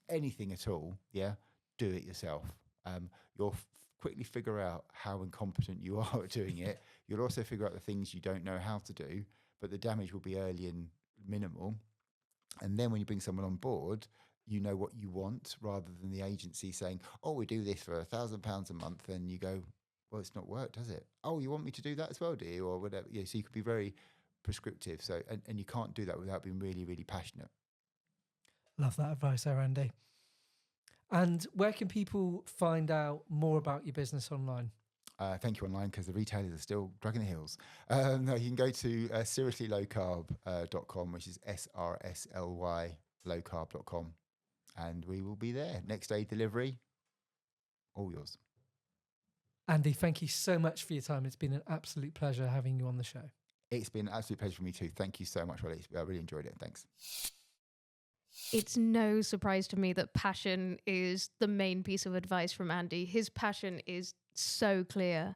anything at all, yeah, do it yourself. You'll quickly figure out how incompetent you are at doing it. You'll also figure out the things you don't know how to do, but the damage will be early and minimal. And then when you bring someone on board, you know what you want, rather than the agency saying, oh, we do this for £1,000 a month. And you go, well, it's not worked, has it? Oh, you want me to do that as well, do you? Or whatever. Yeah, so you could be very prescriptive. So, and you can't do that without being really, really passionate. Love that advice there, Andy. And where can people find out more about your business online? Thank you, online, because the retailers are still dragging the heels. No, you can go to SRSLYLowCarb.com, which is SRSLY lowcarb.com, and we will be there. Next day delivery, all yours. Andy, thank you so much for your time. It's been an absolute pleasure having you on the show. It's been an absolute pleasure for me too. Thank you so much, Ollie. I really enjoyed it. Thanks. It's no surprise to me that passion is the main piece of advice from Andy. His passion is so clear.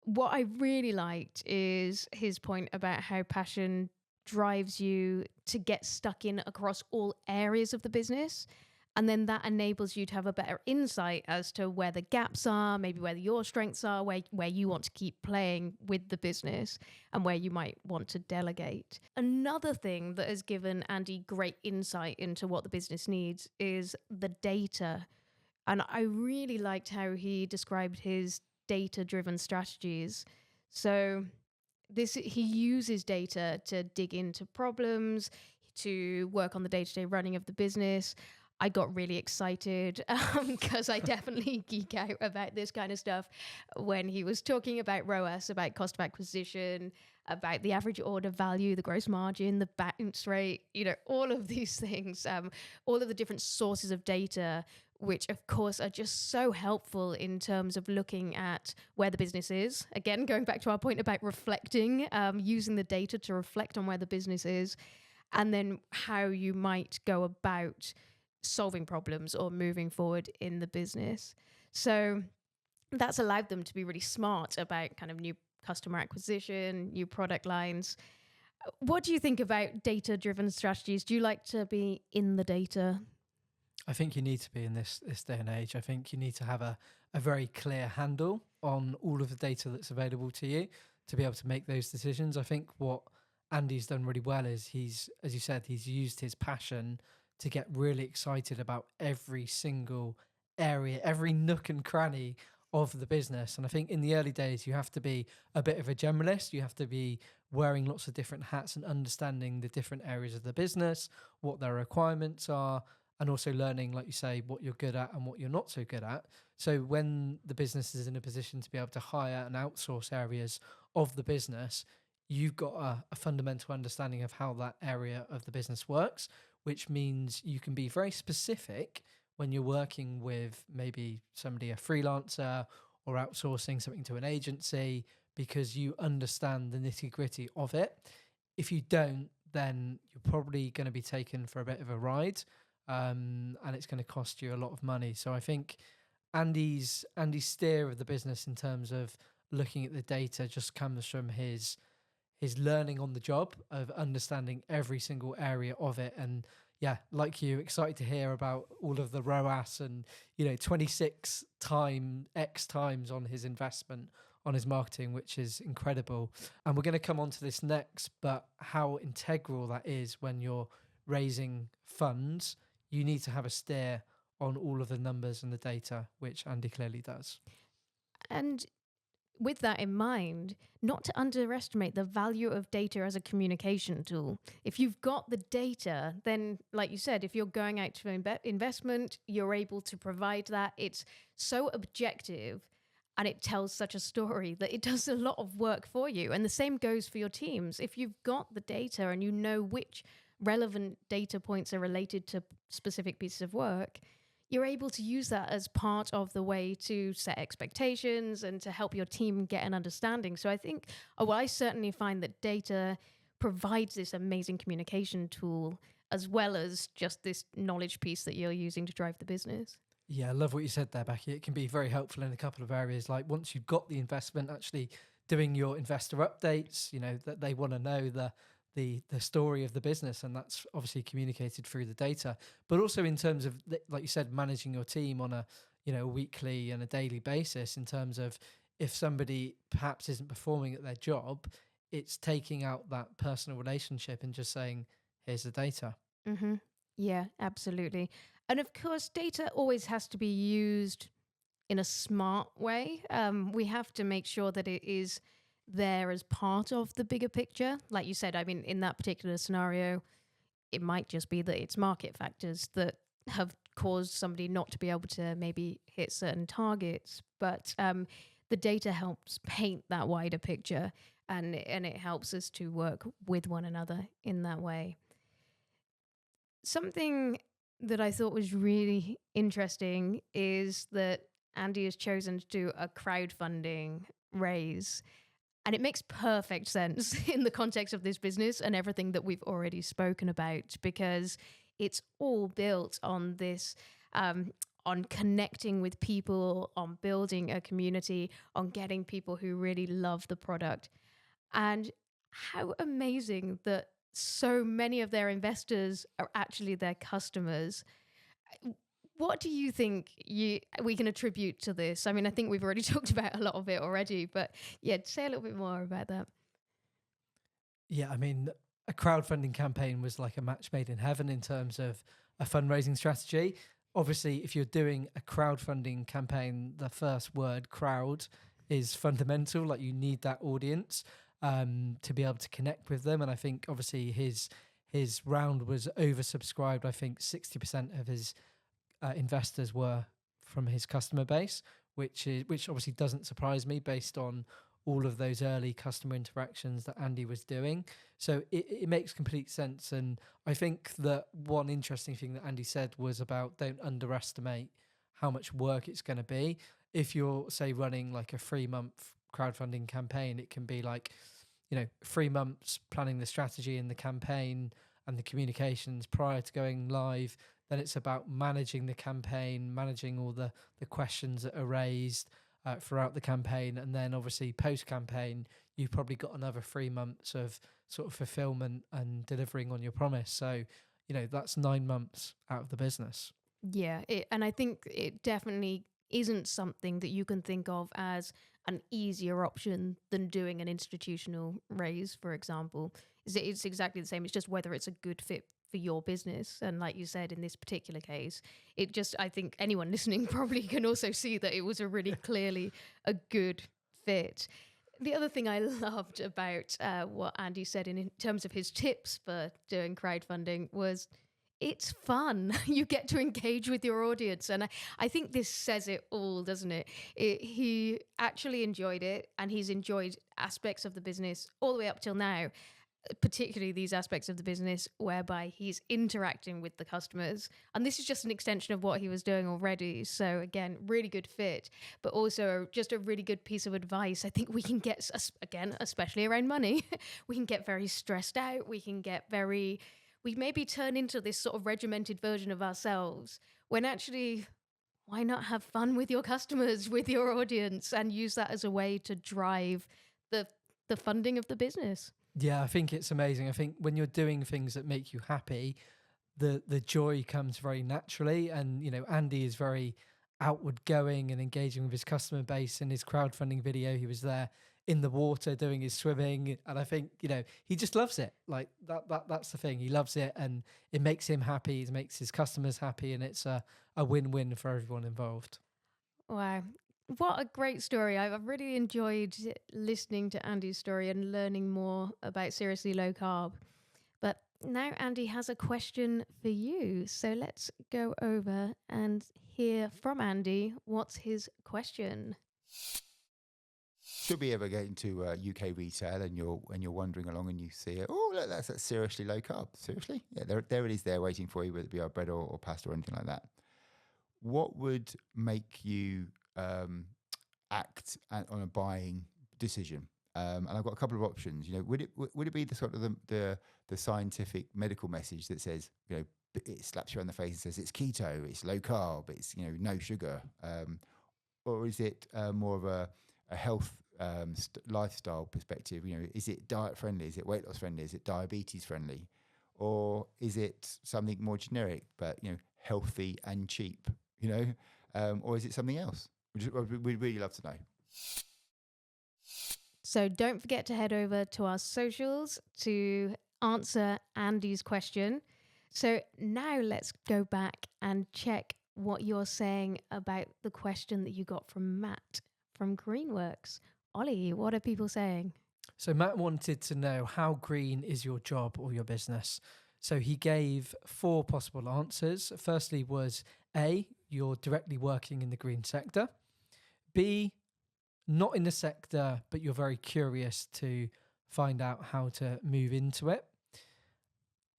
What I really liked is his point about how passion drives you to get stuck in across all areas of the business. And then that enables you to have a better insight as to where the gaps are, maybe where your strengths are, where you want to keep playing with the business and where you might want to delegate. Another thing that has given Andy great insight into what the business needs is the data. And I really liked how he described his data-driven strategies. So he uses data to dig into problems, to work on the day-to-day running of the business. I got really excited because I definitely geek out about this kind of stuff when he was talking about ROAS, about cost of acquisition, about the average order value, the gross margin, the bounce rate, all of these things, all of the different sources of data, which of course are just so helpful in terms of looking at where the business is. Again, going back to our point about reflecting, using the data to reflect on where the business is, and then how you might go about solving problems or moving forward in the business. So that's allowed them to be really smart about kind of new customer acquisition, new product lines. What do you think about data-driven strategies? Do you like to be in the data? I think you need to be in this day and age. I think you need to have a very clear handle on all of the data that's available to you to be able to make those decisions. I think what Andy's done really well is he's, as you said, he's used his passion to get really excited about every single area, every nook and cranny of the business. And I think in the early days, you have to be a bit of a generalist. You have to be wearing lots of different hats and understanding the different areas of the business, what their requirements are, and also learning, like you say, what you're good at and what you're not so good at. So when the business is in a position to be able to hire and outsource areas of the business, you've got a fundamental understanding of how that area of the business works, which means you can be very specific when you're working with maybe somebody, a freelancer, or outsourcing something to an agency, because you understand the nitty-gritty of it. If you don't, then you're probably going to be taken for a bit of a ride, and it's going to cost you a lot of money. So I think Andy's steer of the business in terms of looking at the data just comes from his learning on the job of understanding every single area of it. And yeah, like you, excited to hear about all of the ROAS and 26 X times on his investment on his marketing, which is incredible. And we're going to come on to this next, but how integral that is when you're raising funds. You need to have a steer on all of the numbers and the data, which Andy clearly does. And with that in mind, not to underestimate the value of data as a communication tool. If you've got the data, then, like you said, if you're going out to investment, you're able to provide that. It's so objective and it tells such a story that it does a lot of work for you. And the same goes for your teams. If you've got the data and you know which relevant data points are related to specific pieces of work, you're able to use that as part of the way to set expectations and to help your team get an understanding. So I think, I certainly find that data provides this amazing communication tool as well as just this knowledge piece that you're using to drive the business. Yeah, I love what you said there, Becky. It can be very helpful in a couple of areas. Like once you've got the investment, actually doing your investor updates, that they want to know the story of the business, and that's obviously communicated through the data. But also in terms of, like you said, managing your team on a weekly and a daily basis, in terms of if somebody perhaps isn't performing at their job, it's taking out that personal relationship and just saying, here's the data. Mm-hmm. Yeah, absolutely. And of course, data always has to be used in a smart way. We have to make sure that it is there as part of the bigger picture. Like you said, I mean, in that particular scenario, it might just be that it's market factors that have caused somebody not to be able to maybe hit certain targets. But the data helps paint that wider picture, and it helps us to work with one another in that way. Something that I thought was really interesting is that Andy has chosen to do a crowdfunding raise. And it makes perfect sense in the context of this business and everything that we've already spoken about, because it's all built on this, on connecting with people, on building a community, on getting people who really love the product. And how amazing that so many of their investors are actually their customers. What do you think we can attribute to this? I mean, I think we've already talked about a lot of it already, but yeah, say a little bit more about that. Yeah, I mean, a crowdfunding campaign was like a match made in heaven in terms of a fundraising strategy. Obviously, if you're doing a crowdfunding campaign, the first word, crowd, is fundamental. Like you need that audience to be able to connect with them. And I think obviously his round was oversubscribed. I think 60% of his investors were from his customer base, which obviously doesn't surprise me based on all of those early customer interactions that Andy was doing. So it makes complete sense. And I think that one interesting thing that Andy said was about don't underestimate how much work it's going to be. If you're, say, running like a 3-month crowdfunding campaign, it can be like, 3 months planning the strategy and the campaign and the communications prior to going live. Then it's about managing the campaign, managing all the questions that are raised, throughout the campaign. And then obviously post-campaign, you've probably got another 3 months of sort of fulfillment and delivering on your promise. So, that's 9 months out of the business. Yeah, and I think it definitely isn't something that you can think of as an easier option than doing an institutional raise, for example. It's exactly the same. It's just whether it's a good fit for your business. And like you said, in this particular case, I think anyone listening probably can also see that it was a really clearly a good fit. The other thing I loved about what Andy said in terms of his tips for doing crowdfunding was it's fun. You get to engage with your audience. And I think this says it all, doesn't it? He actually enjoyed it, and he's enjoyed aspects of the business all the way up till now, particularly these aspects of the business whereby he's interacting with the customers. And this is just an extension of what he was doing already. So again, really good fit, but also just a really good piece of advice. I think we can get, again, especially around money, we can get very stressed out. We maybe turn into this sort of regimented version of ourselves when actually, why not have fun with your customers, with your audience, and use that as a way to drive the funding of the business? Yeah, I think it's amazing. I think when you're doing things that make you happy, the joy comes very naturally. And, Andy is very outward going and engaging with his customer base. In his crowdfunding video, he was there in the water doing his swimming, and I think he just loves it. Like that's the thing, he loves it, and it makes him happy, it makes his customers happy, and it's a win-win for everyone involved. Wow, what a great story. I've really enjoyed listening to Andy's story and learning more about Seriously Low Carb. But now Andy has a question for you, so let's go over and hear from Andy. What's his question? Should we ever get into UK retail and you're wandering along and you see it? Oh, look, that's Seriously Low Carb. Seriously, yeah, there it is, there waiting for you, whether it be our bread or pasta or anything like that. What would make you act on a buying decision? And I've got a couple of options. Would it be the sort of the scientific medical message that says, it slaps you on the face and says it's keto, it's low carb, it's no sugar, or is it more of a health lifestyle perspective? Is it diet friendly? Is it weight loss friendly? Is it diabetes friendly? Or is it something more generic, but healthy and cheap? Or is it something else? We'd really love to know. So don't forget to head over to our socials to answer Andy's question. So now let's go back and check what you're saying about the question that you got from Matt from Greenworks. Ollie, what are people saying? So Matt wanted to know, how green is your job or your business? So he gave 4 possible answers. Firstly was A, you're directly working in the green sector. B, not in the sector, but you're very curious to find out how to move into it.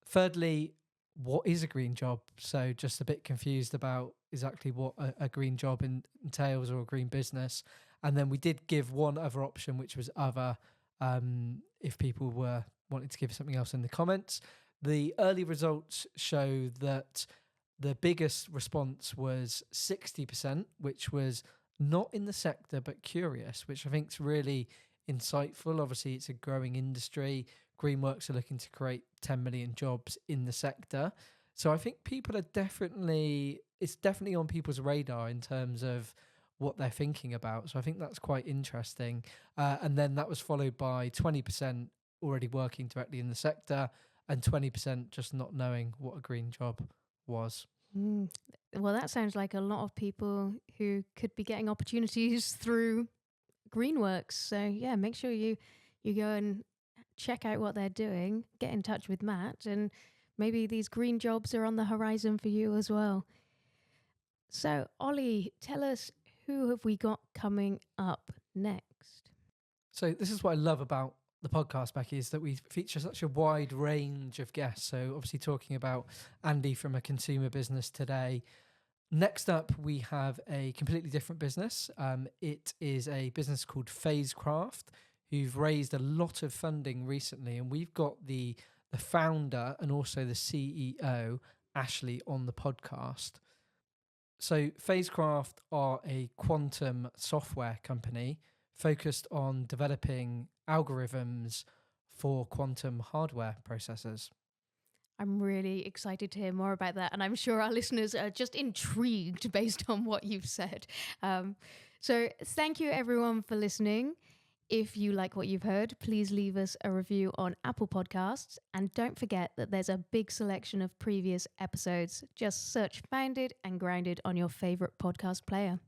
Thirdly, what is a green job? So just a bit confused about exactly what a green job entails, or a green business. And then we did give one other option, which was other, if people were wanting to give something else in the comments. The early results show that the biggest response was 60%, which was not in the sector but curious, which I think is really insightful. Obviously, it's a growing industry. Greenworks are looking to create 10 million jobs in the sector. So I think it's definitely on people's radar in terms of what they're thinking about. So I think that's quite interesting. And then that was followed by 20% already working directly in the sector and 20% just not knowing what a green job was. Well, that sounds like a lot of people who could be getting opportunities through Greenworks. So yeah, make sure you go and check out what they're doing, get in touch with Matt, and maybe these green jobs are on the horizon for you as well. So Ollie, tell us, who have we got coming up next? So this is what I love about the podcast, Becky, is that we feature such a wide range of guests. So obviously talking about Andy from a consumer business today. Next up, we have a completely different business. It is a business called Phasecraft, who've raised a lot of funding recently. And we've got the founder and also the CEO, Ashley, on the podcast. So Phasecraft are a quantum software company focused on developing algorithms for quantum hardware processors. I'm really excited to hear more about that. And I'm sure our listeners are just intrigued based on what you've said. So thank you, everyone, for listening. If you like what you've heard, please leave us a review on Apple Podcasts. And don't forget that there's a big selection of previous episodes. Just search Founded and Grounded on your favorite podcast player.